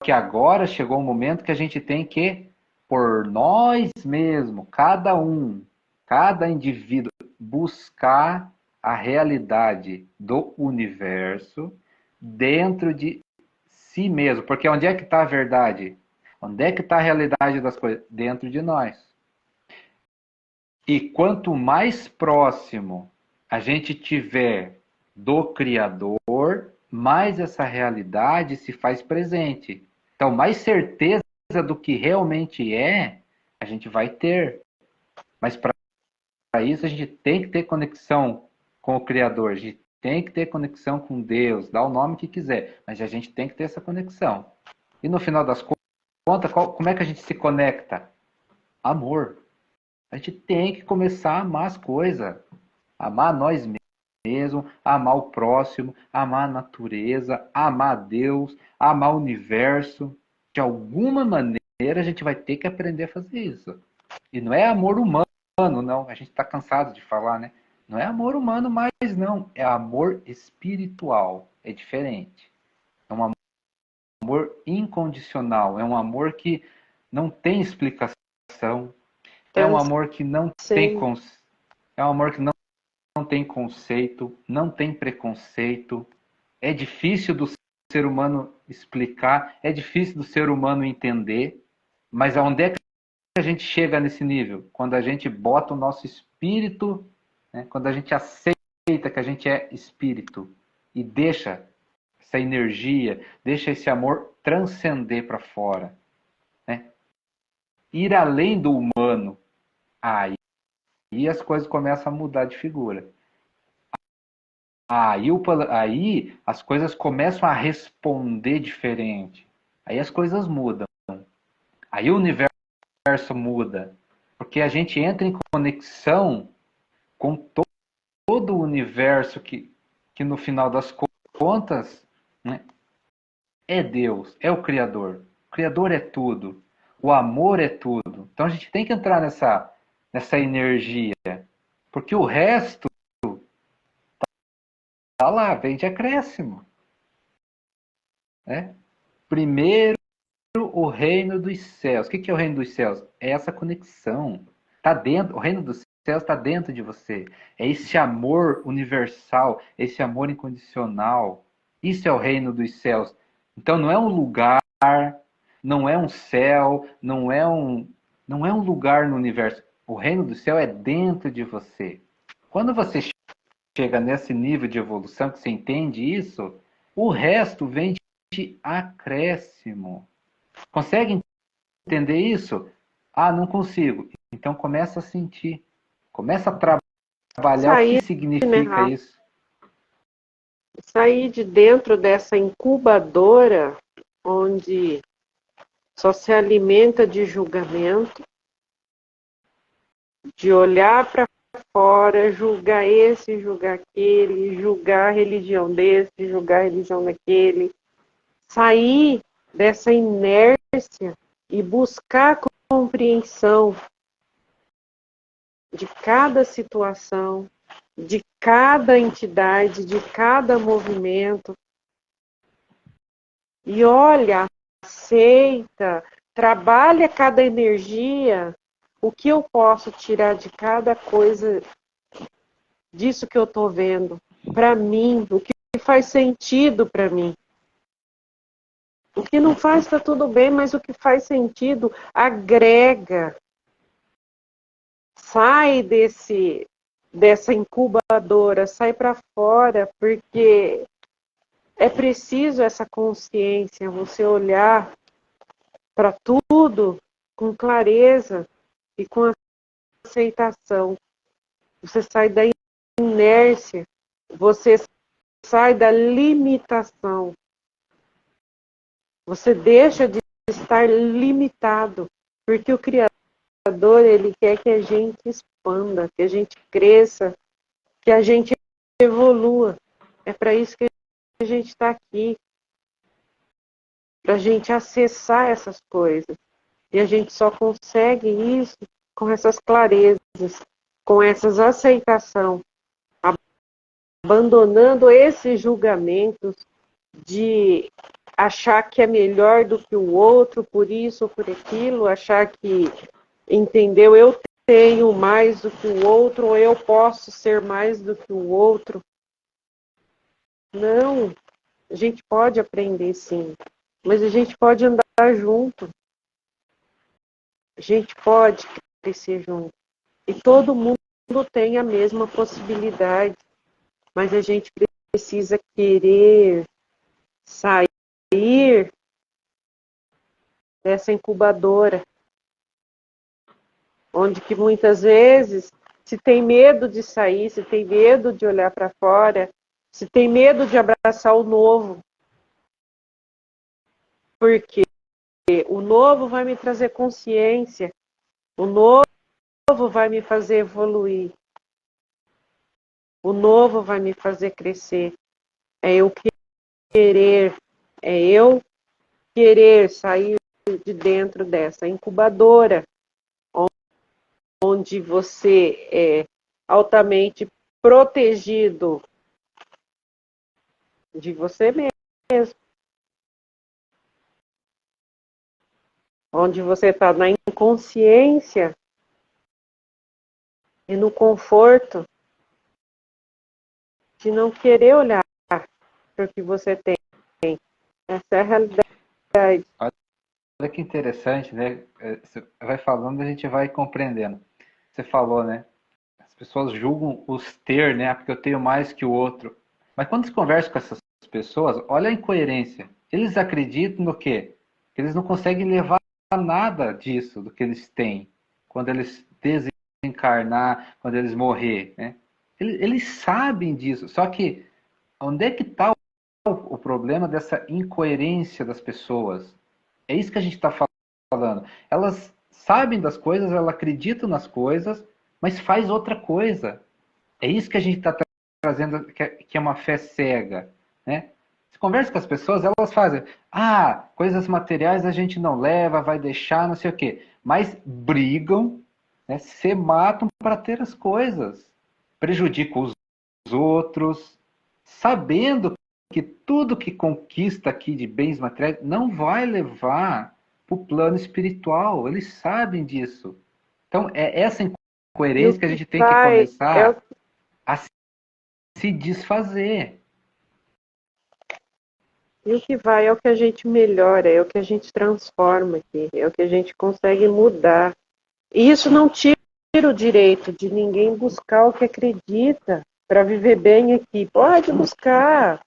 que agora chegou um momento que a gente tem que, por nós mesmos, cada indivíduo, buscar a realidade do universo dentro de si mesmo. Porque onde é que está a verdade? Onde é que está a realidade das coisas? Dentro de nós. E quanto mais próximo a gente tiver do Criador, mais essa realidade se faz presente. Então, mais certeza do que realmente é, a gente vai ter. Mas para isso, a gente tem que ter conexão com o Criador, a gente tem que ter conexão com Deus, dá o nome que quiser, mas a gente tem que ter essa conexão. E no final das contas, como é que a gente se conecta? Amor. A gente tem que começar a amar as coisas. Amar nós mesmos, amar o próximo, amar a natureza, amar Deus, amar o universo. De alguma maneira a gente vai ter que aprender a fazer isso. E não é amor humano, não. A gente está cansado de falar, né? Não é amor humano mais, não. É amor espiritual. É diferente. É um amor incondicional. É um amor que não tem explicação. É um amor que não tem é um amor que não tem conceito, não tem preconceito. É difícil do ser humano explicar, é difícil do ser humano entender, mas aonde é que a gente chega nesse nível? Quando a gente bota o nosso espírito, né? Quando a gente aceita que a gente é espírito e deixa essa energia, deixa esse amor transcender para fora, né? Ir além do humano. Aí as coisas começam a mudar de figura. Aí as coisas começam a responder diferente. Aí as coisas mudam. Aí o universo muda. Porque a gente entra em conexão com todo o universo que no final das contas, né, é Deus, é o Criador. O Criador é tudo. O amor é tudo. Então a gente tem que entrar nessa energia. Porque o resto tá lá, vem de acréscimo. Né? Primeiro, o reino dos céus. O que é o reino dos céus? É essa conexão. Tá dentro, o reino dos céus está dentro de você. É esse amor universal, esse amor incondicional. Isso é o reino dos céus. Então não é um lugar, não é um céu, não é um lugar no universo. O reino do céu é dentro de você. Quando você chega nesse nível de evolução que você entende isso, o resto vem de acréscimo. Consegue entender isso? Ah, não consigo. Então começa a sentir. Começa a trabalhar o que Sair, significa né, isso. sair de dentro dessa incubadora onde só se alimenta de julgamento, de olhar para fora, julgar esse, julgar aquele, julgar a religião desse, julgar a religião daquele. Sair dessa inércia e buscar compreensão de cada situação, de cada entidade, de cada movimento. E olha, aceita, trabalha cada energia, o que eu posso tirar de cada coisa disso que eu estou vendo, para mim, o que faz sentido para mim. O que não faz está tudo bem, mas o que faz sentido agrega. Sai dessa incubadora, sai para fora, porque é preciso essa consciência, você olhar para tudo com clareza e com aceitação. Você sai da inércia, você sai da limitação. Você deixa de estar limitado, porque o Criador, ele quer que a gente expanda, que a gente cresça, que a gente evolua. É para isso que a gente está aqui, para a gente acessar essas coisas. E a gente só consegue isso com essas clarezas, com essas aceitação, abandonando esses julgamentos de achar que é melhor do que o outro, por isso ou por aquilo, achar que, entendeu, eu tenho mais do que o outro, ou eu posso ser mais do que o outro. Não, a gente pode aprender sim, mas a gente pode andar junto, a gente pode crescer junto. E todo mundo tem a mesma possibilidade, mas a gente precisa querer sair dessa incubadora, onde que muitas vezes se tem medo de sair, se tem medo de olhar para fora, se tem medo de abraçar o novo, porque o novo vai me trazer consciência, o novo vai me fazer evoluir, o novo vai me fazer crescer. É eu querer, é eu querer sair de dentro dessa incubadora, onde você é altamente protegido de você mesmo, onde você está na inconsciência e no conforto de não querer olhar para o que você tem. Essa é a realidade. Olha que interessante, né? Você vai falando, a gente vai compreendendo. Você falou, né? As pessoas julgam os ter, né? Porque eu tenho mais que o outro. Mas quando você conversa com essas pessoas, olha a incoerência. Eles acreditam no quê? Que eles não conseguem levar nada disso, do que eles têm, quando eles desencarnar, quando eles morrer, né? Eles sabem disso, só que onde é que está o problema dessa incoerência das pessoas? É isso que a gente está falando. Elas sabem das coisas, elas acreditam nas coisas, mas faz outra coisa. É isso que a gente está trazendo, que é uma fé cega, né? Você conversa com as pessoas, elas fazem, coisas materiais a gente não leva, vai deixar, não sei o quê. Mas brigam, né, se matam para ter as coisas. Prejudicam os outros, sabendo que tudo que conquista aqui de bens materiais não vai levar para o plano espiritual. Eles sabem disso. Então, é essa E o incoerência que a que gente tem que vai começar a se desfazer. é o que a gente melhora, é o que a gente transforma aqui, é o que a gente consegue mudar. E isso não tira o direito de ninguém buscar o que acredita para viver bem aqui. Pode buscar,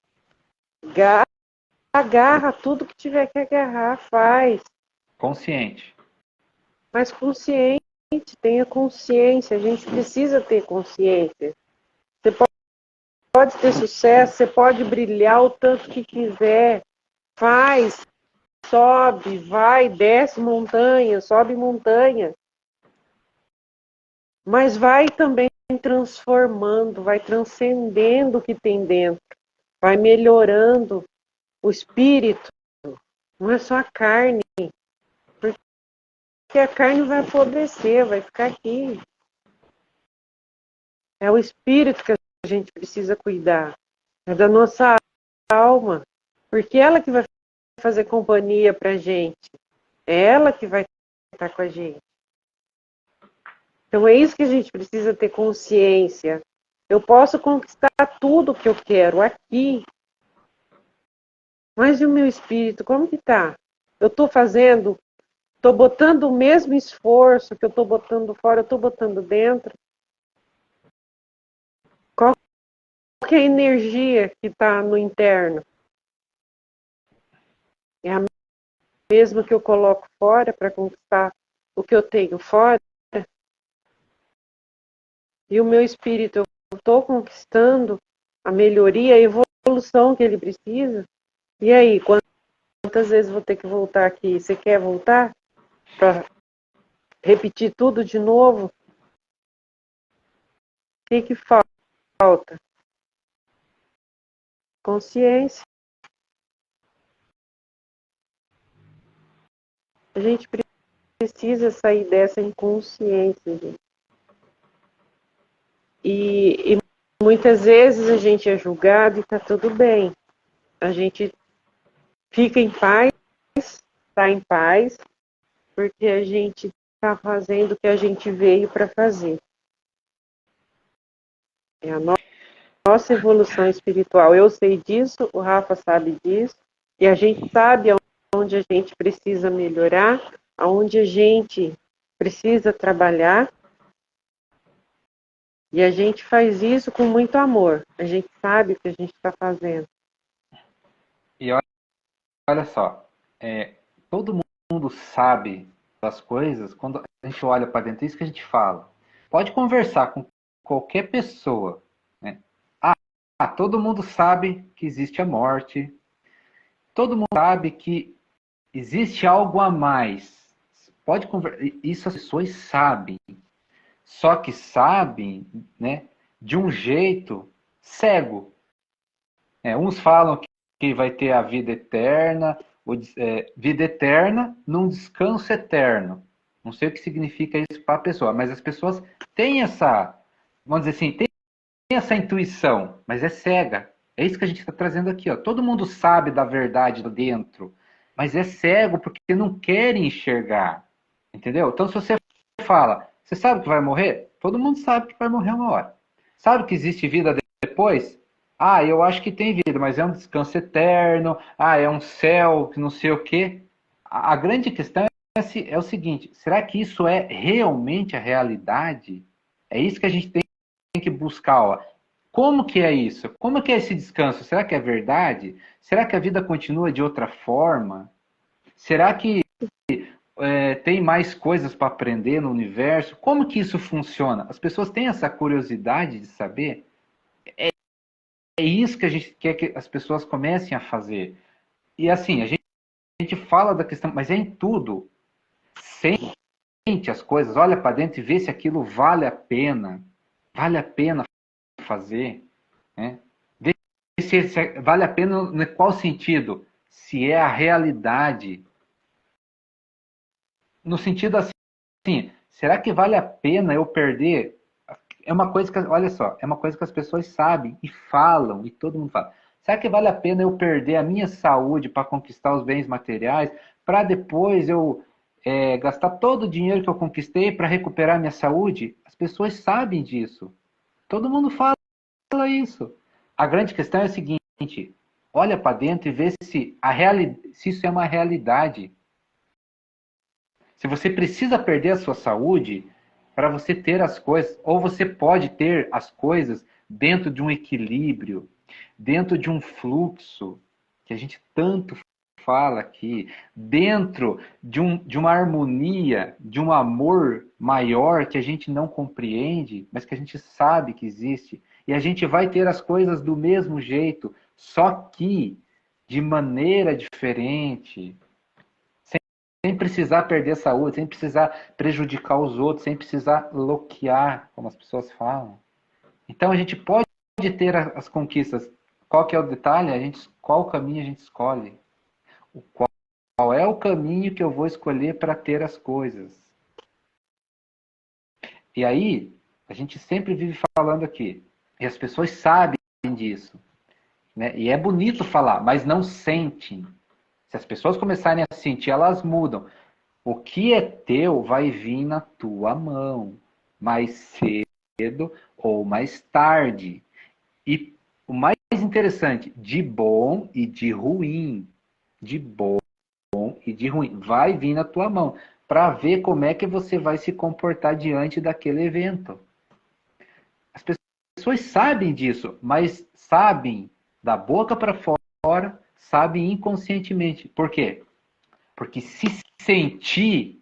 agarra tudo que tiver que agarrar, faz. Consciente. Mas consciente, tenha consciência, a gente precisa ter consciência. Você pode ter sucesso, você pode brilhar o tanto que quiser, faz, sobe, vai, desce montanha, sobe montanha. Mas vai também transformando, vai transcendendo o que tem dentro, vai melhorando o espírito, não é só a carne, porque a carne vai apodrecer, vai ficar aqui. É o espírito que a gente precisa cuidar, é da nossa alma, porque é ela que vai fazer companhia pra gente, é ela que vai estar com a gente. Então é isso que a gente precisa ter consciência. Eu posso conquistar tudo que eu quero aqui, mas e o meu espírito, como que tá? Eu estou fazendo, estou botando o mesmo esforço que eu estou botando fora, eu estou botando dentro? Qual que é a energia que está no interno? É a mesma que eu coloco fora para conquistar o que eu tenho fora. E o meu espírito, eu estou conquistando a melhoria, a evolução que ele precisa. E aí, quantas vezes vou ter que voltar aqui? Você quer voltar para repetir tudo de novo? O que falta? Consciência. A gente precisa sair dessa inconsciência, gente. E muitas vezes a gente é julgado e está tudo bem. A gente fica em paz, está em paz, porque a gente está fazendo o que a gente veio para fazer. É a nossa evolução espiritual. Eu sei disso, o Rafa sabe disso, e a gente sabe onde a gente precisa melhorar, aonde a gente precisa trabalhar, e a gente faz isso com muito amor. A gente sabe o que a gente está fazendo. E olha só, todo mundo sabe das coisas quando a gente olha para dentro, é isso que a gente fala. Pode conversar com qualquer pessoa, né? Todo mundo sabe que existe a morte, todo mundo sabe que existe algo a mais. Pode conversar, isso as pessoas sabem. Só que sabem, né, de um jeito cego. Uns falam que vai ter a vida eterna, vida eterna num descanso eterno. Não sei o que significa isso para a pessoa, mas as pessoas têm essa, vamos dizer assim, têm essa intuição, mas é cega. É isso que a gente está trazendo aqui. Ó. Todo mundo sabe da verdade lá dentro, mas é cego porque não quer enxergar. Entendeu? Então, se você fala, você sabe que vai morrer? Todo mundo sabe que vai morrer uma hora. Sabe que existe vida depois? Eu acho que tem vida, mas é um descanso eterno. É um céu, que não sei o quê. A grande questão é o seguinte: será que isso é realmente a realidade? É isso que a gente tem que buscar. Ó. Como que é isso? Como que é esse descanso? Será que é verdade? Será que a vida continua de outra forma? Será que tem mais coisas para aprender no universo? Como que isso funciona? As pessoas têm essa curiosidade de saber? É isso que a gente quer que as pessoas comecem a fazer. E assim, a gente fala da questão, mas é em tudo. Sente as coisas, olha para dentro e vê se aquilo vale a pena. Vale a pena fazer. Né? Vê se vale a pena em qual sentido? Se é a realidade. No sentido assim, será que vale a pena eu perder? É uma coisa que, olha só, é uma coisa que as pessoas sabem e falam, e todo mundo fala. Será que vale a pena eu perder a minha saúde para conquistar os bens materiais, para depois eu gastar todo o dinheiro que eu conquistei para recuperar minha saúde? As pessoas sabem disso. Todo mundo fala isso. A grande questão é a seguinte: olha para dentro e vê se isso é uma realidade. Se você precisa perder a sua saúde para você ter as coisas, ou você pode ter as coisas dentro de um equilíbrio, dentro de um fluxo, que a gente tanto fala aqui, dentro de uma harmonia, de um amor maior que a gente não compreende, mas que a gente sabe que existe. E a gente vai ter as coisas do mesmo jeito, só que de maneira diferente, sem precisar perder a saúde, sem precisar prejudicar os outros, sem precisar bloquear, como as pessoas falam. Então a gente pode ter as conquistas. Qual que é o detalhe? Qual caminho a gente escolhe? Qual é o caminho que eu vou escolher para ter as coisas? E aí, a gente sempre vive falando aqui, e as pessoas sabem disso. Né? E é bonito falar, mas não sentem. Se as pessoas começarem a sentir, elas mudam. O que é teu vai vir na tua mão, mais cedo ou mais tarde. E o mais interessante, de bom e de ruim. De bom e de ruim. Vai vir na tua mão para ver como é que você vai se comportar diante daquele evento. As pessoas sabem disso, mas sabem da boca para fora, sabe inconscientemente. Por quê? Porque se sentir,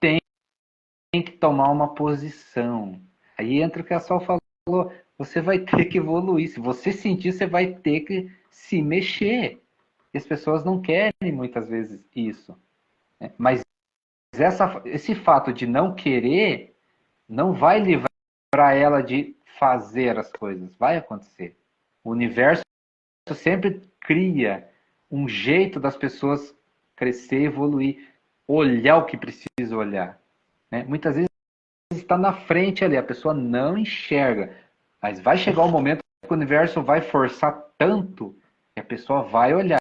tem que tomar uma posição. Aí entra o que a Sol falou, você vai ter que evoluir. Se você sentir, você vai ter que se mexer. E as pessoas não querem muitas vezes isso, né? Mas esse fato de não querer não vai livrar ela de fazer as coisas. Vai acontecer. O universo sempre cria um jeito das pessoas crescer, evoluir, olhar o que precisa olhar, né? Muitas vezes está na frente ali, a pessoa não enxerga, mas vai chegar um momento que o universo vai forçar tanto que a pessoa vai olhar.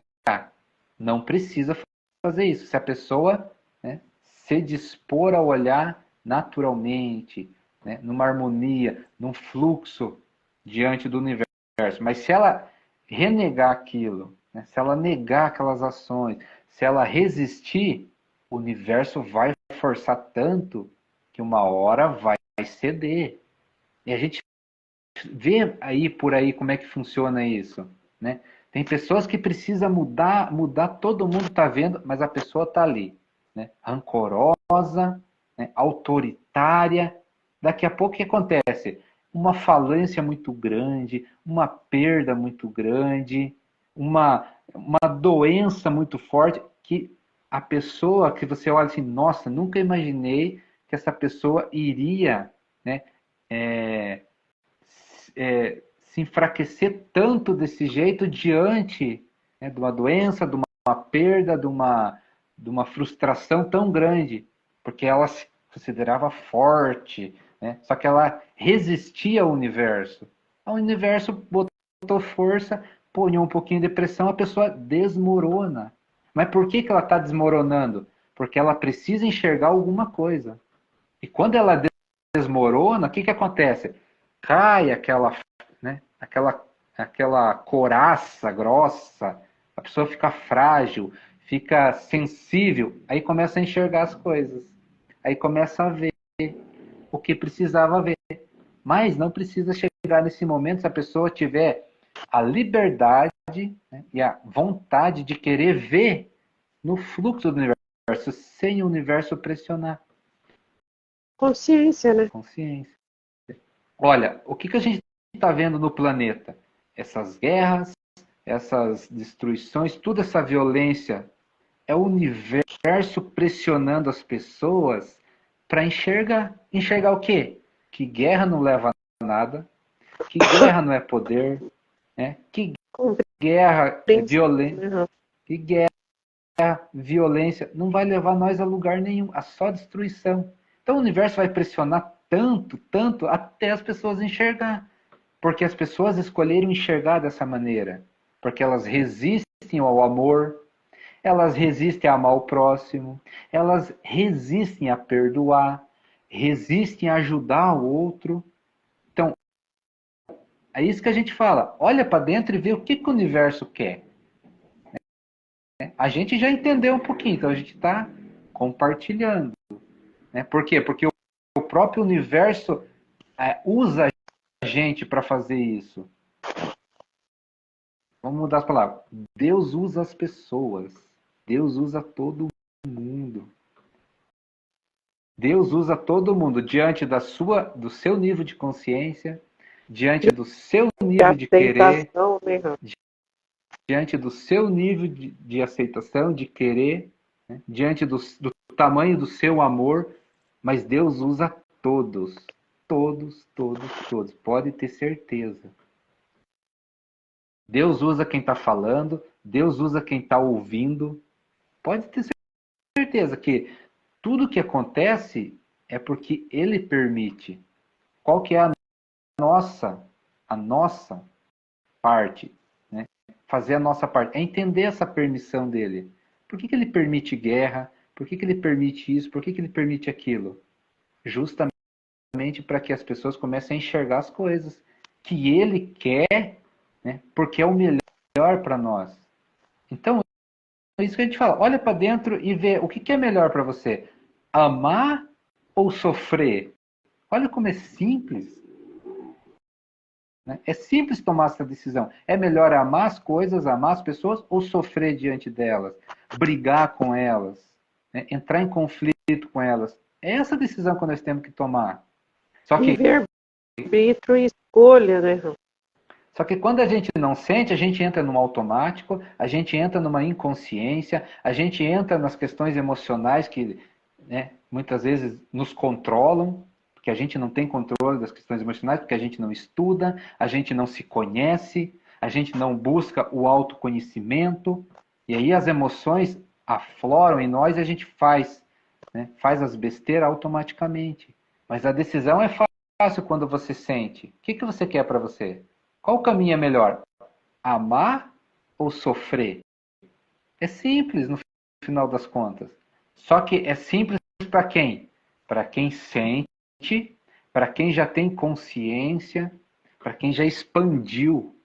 Não precisa fazer isso. Se a pessoa, né, se dispor a olhar naturalmente, né, numa harmonia, num fluxo diante do universo. Mas se ela renegar aquilo, né, se ela negar aquelas ações, se ela resistir, o universo vai forçar tanto que uma hora vai ceder. E a gente vê aí por aí como é que funciona isso, né? Tem pessoas que precisam mudar, todo mundo está vendo, mas a pessoa está ali, né? Rancorosa, né? Autoritária. Daqui a pouco o que acontece? Uma falência muito grande, uma perda muito grande, uma doença muito forte que a pessoa que você olha assim, nossa, nunca imaginei que essa pessoa iria, né, é, se enfraquecer tanto desse jeito diante, né, de uma doença, de uma perda, de uma frustração tão grande, porque ela se considerava forte, né? Só que ela resistia ao universo. O universo botou força, punhou um pouquinho de pressão, a pessoa desmorona. Mas por que ela está desmoronando? Porque ela precisa enxergar alguma coisa. E quando ela desmorona, o que acontece? Cai né, aquela coraça grossa, a pessoa fica frágil, fica sensível, aí começa a enxergar as coisas, aí começa a ver o que precisava ver. Mas não precisa chegar nesse momento se a pessoa tiver a liberdade, né, e a vontade de querer ver no fluxo do universo, sem o universo pressionar. Consciência, né? Consciência. Olha, o que a gente está vendo no planeta? Essas guerras, essas destruições, toda essa violência. É o universo pressionando as pessoas para enxergar. Enxergar o quê? Que guerra não leva a nada, que guerra não é poder, né? Que guerra é violência, Né? que guerra, violência não vai levar nós a lugar nenhum, a só destruição. Então o universo vai pressionar tanto, tanto, até as pessoas enxergar. Porque as pessoas escolheram enxergar dessa maneira. Porque elas resistem ao amor, elas resistem a amar o próximo, elas resistem a perdoar, resistem a ajudar o outro. Então, é isso que a gente fala. Olha para dentro e vê o que o universo quer. A gente já entendeu um pouquinho, então a gente está compartilhando. Né? Por quê? Porque o próprio universo usa a gente para fazer isso. Vamos mudar as palavras. Deus usa as pessoas. Deus usa todo mundo. Deus usa todo mundo diante do seu nível de consciência, diante do seu De nível de querer, aceitação, né? diante do seu nível de aceitação, de querer, né? Diante do tamanho do seu amor, mas Deus usa todos, todos, todos, todos. Pode ter certeza. Deus usa quem está falando, Deus usa quem está ouvindo. Pode ter certeza que tudo que acontece é porque Ele permite. Qual que é a nossa parte, né? Fazer a nossa parte, é entender essa permissão dele. Por que ele permite guerra? Por que ele permite isso? Por que ele permite aquilo? Justamente para que as pessoas comecem a enxergar as coisas que ele quer, né? Porque é o melhor para nós. Então, é isso que a gente fala. Olha para dentro e vê o que é melhor para você. Amar ou sofrer? Olha como é simples. né? É simples tomar essa decisão. É melhor amar as coisas, amar as pessoas ou sofrer diante delas, brigar com elas, né? Entrar em conflito com elas. É essa decisão que nós temos que tomar. Só que Livre-arbítrio e escolha, né, Rafa? Só que quando a gente não sente, a gente entra no automático, a gente entra numa inconsciência, a gente entra nas questões emocionais que, né, muitas vezes nos controlam, porque a gente não tem controle das questões emocionais, porque a gente não estuda, a gente não se conhece, a gente não busca o autoconhecimento, e aí as emoções afloram em nós e a gente faz, né, faz as besteiras automaticamente. Mas a decisão é fácil quando você sente. O que você quer para você? Qual o caminho é melhor? Amar ou sofrer? É simples no final das contas. Só que é simples para quem? Para quem sente, para quem já tem consciência, para quem já expandiu.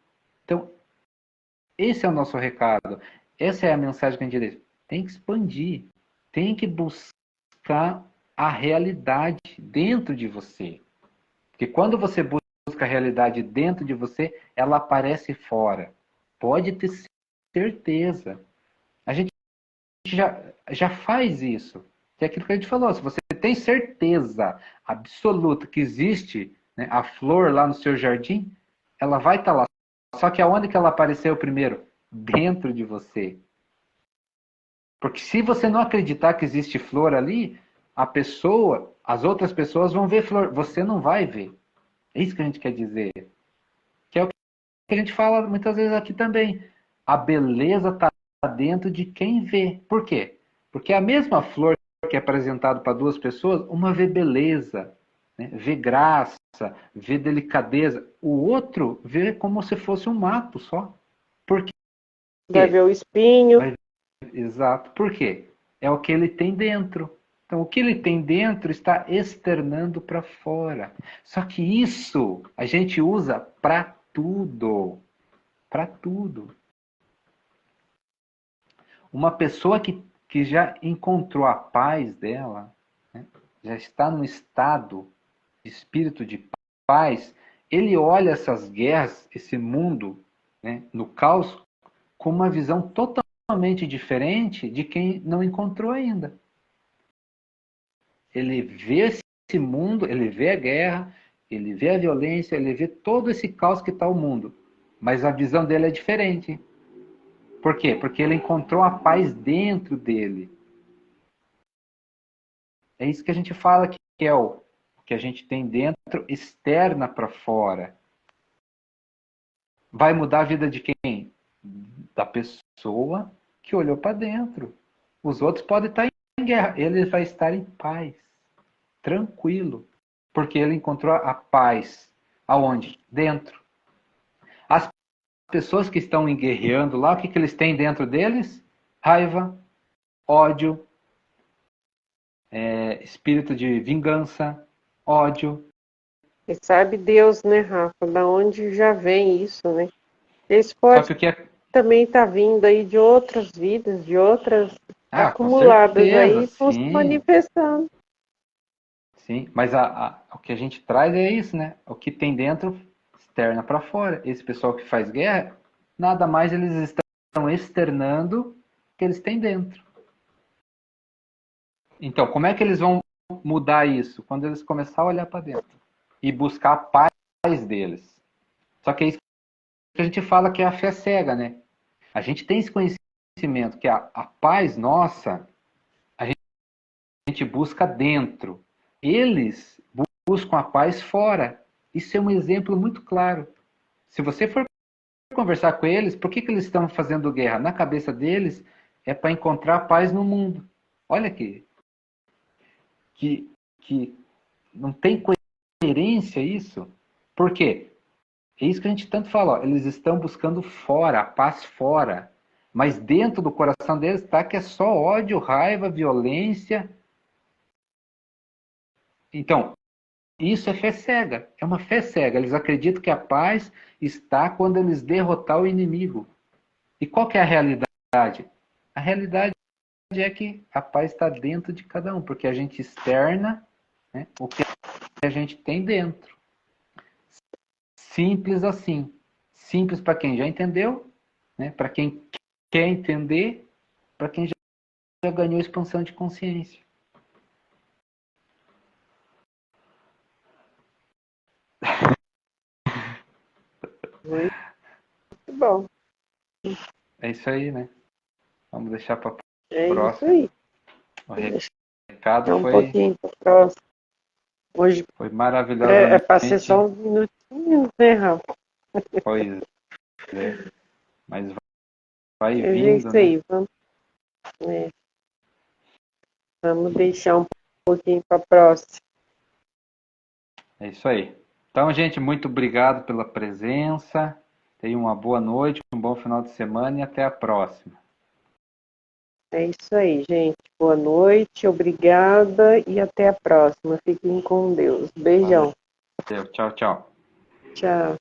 Então, esse é o nosso recado. Essa é a mensagem que a gente diz. Tem que expandir. Tem que buscar a realidade dentro de você. Porque quando você busca a realidade dentro de você, ela aparece fora. Pode ter certeza. A gente já faz isso. Que é aquilo que a gente falou. Se você tem certeza absoluta que existe, né, a flor lá no seu jardim, ela vai estar lá. Só que aonde que ela apareceu primeiro? Dentro de você. Porque se você não acreditar que existe flor ali, as outras pessoas vão ver flor. Você não vai ver. É isso que a gente quer dizer. Que é o que a gente fala muitas vezes aqui também. A beleza está dentro de quem vê. Por quê? Porque a mesma flor que é apresentada para duas pessoas, uma vê beleza, né? Vê graça, vê delicadeza. O outro vê como se fosse um mato só. Por Vai quê? ver o espinho. Exato. Por quê? É o que ele tem dentro. Então, o que ele tem dentro está externando para fora. Só que isso a gente usa para tudo. Para tudo. Uma pessoa que já encontrou a paz dela, né, já está num estado de espírito de paz, ele olha essas guerras, esse mundo, né, no caos, com uma visão totalmente diferente de quem não encontrou ainda. Ele vê esse mundo, ele vê a guerra, ele vê a violência, ele vê todo esse caos que está o mundo. Mas a visão dele é diferente. Por quê? Porque ele encontrou a paz dentro dele. É isso que a gente fala que é o que a gente tem dentro, externa para fora. Vai mudar a vida de quem? Da pessoa que olhou para dentro. Os outros podem estar em guerra, ele vai estar em paz, tranquilo, porque ele encontrou a paz. Aonde? Dentro. As pessoas que estão guerreando lá, o que eles têm dentro deles? Raiva, ódio, espírito de vingança, ódio. E sabe Deus, né, Rafa, da onde já vem isso, né? Eles Só podem que o que é. também estar vindo aí de outras vidas, de outras Ah, com acumuladas certeza, aí, estão se sim. manifestando. Sim, mas o que a gente traz é isso, né? O que tem dentro, externa para fora. Esse pessoal que faz guerra, nada mais eles estão externando o que eles têm dentro. Então, como é que eles vão mudar isso? Quando eles começarem a olhar para dentro e buscar a paz deles. Só que é isso que a gente fala que é a fé cega, né? A gente tem esse conhecimento que a paz nossa, a gente busca dentro. Eles buscam a paz fora. Isso é um exemplo muito claro. Se você for conversar com eles, por que eles estão fazendo guerra? Na cabeça deles é para encontrar paz no mundo. Olha que, que não tem coerência isso. Por quê? É isso que a gente tanto fala. Ó, eles estão buscando fora, a paz fora. Mas dentro do coração deles está que é só ódio, raiva, violência. Então, isso é fé cega. É uma fé cega. Eles acreditam que a paz está quando eles derrotar o inimigo. E qual que é a realidade? A realidade é que a paz está dentro de cada um, porque a gente externa, né, o que a gente tem dentro. Simples assim. Simples para quem já entendeu, né? Para quem quer entender, para quem já ganhou expansão de consciência. Muito bom. É isso aí, né? Vamos deixar para É isso próxima. aí. O Deixa recado um pouquinho para o próximo. Hoje foi é para ser maravilhosamente. só uns minutinhos, né, Rafa? Pois é. Mas vai Mas é vindo, isso né? aí. Vamos deixar um pouquinho para a próxima. É isso aí. Então, gente, muito obrigado pela presença. Tenha uma boa noite, um bom final de semana e até a próxima. É isso aí, gente. Boa noite, obrigada e até a próxima. Fiquem com Deus. Beijão. Valeu. Tchau, tchau. Tchau.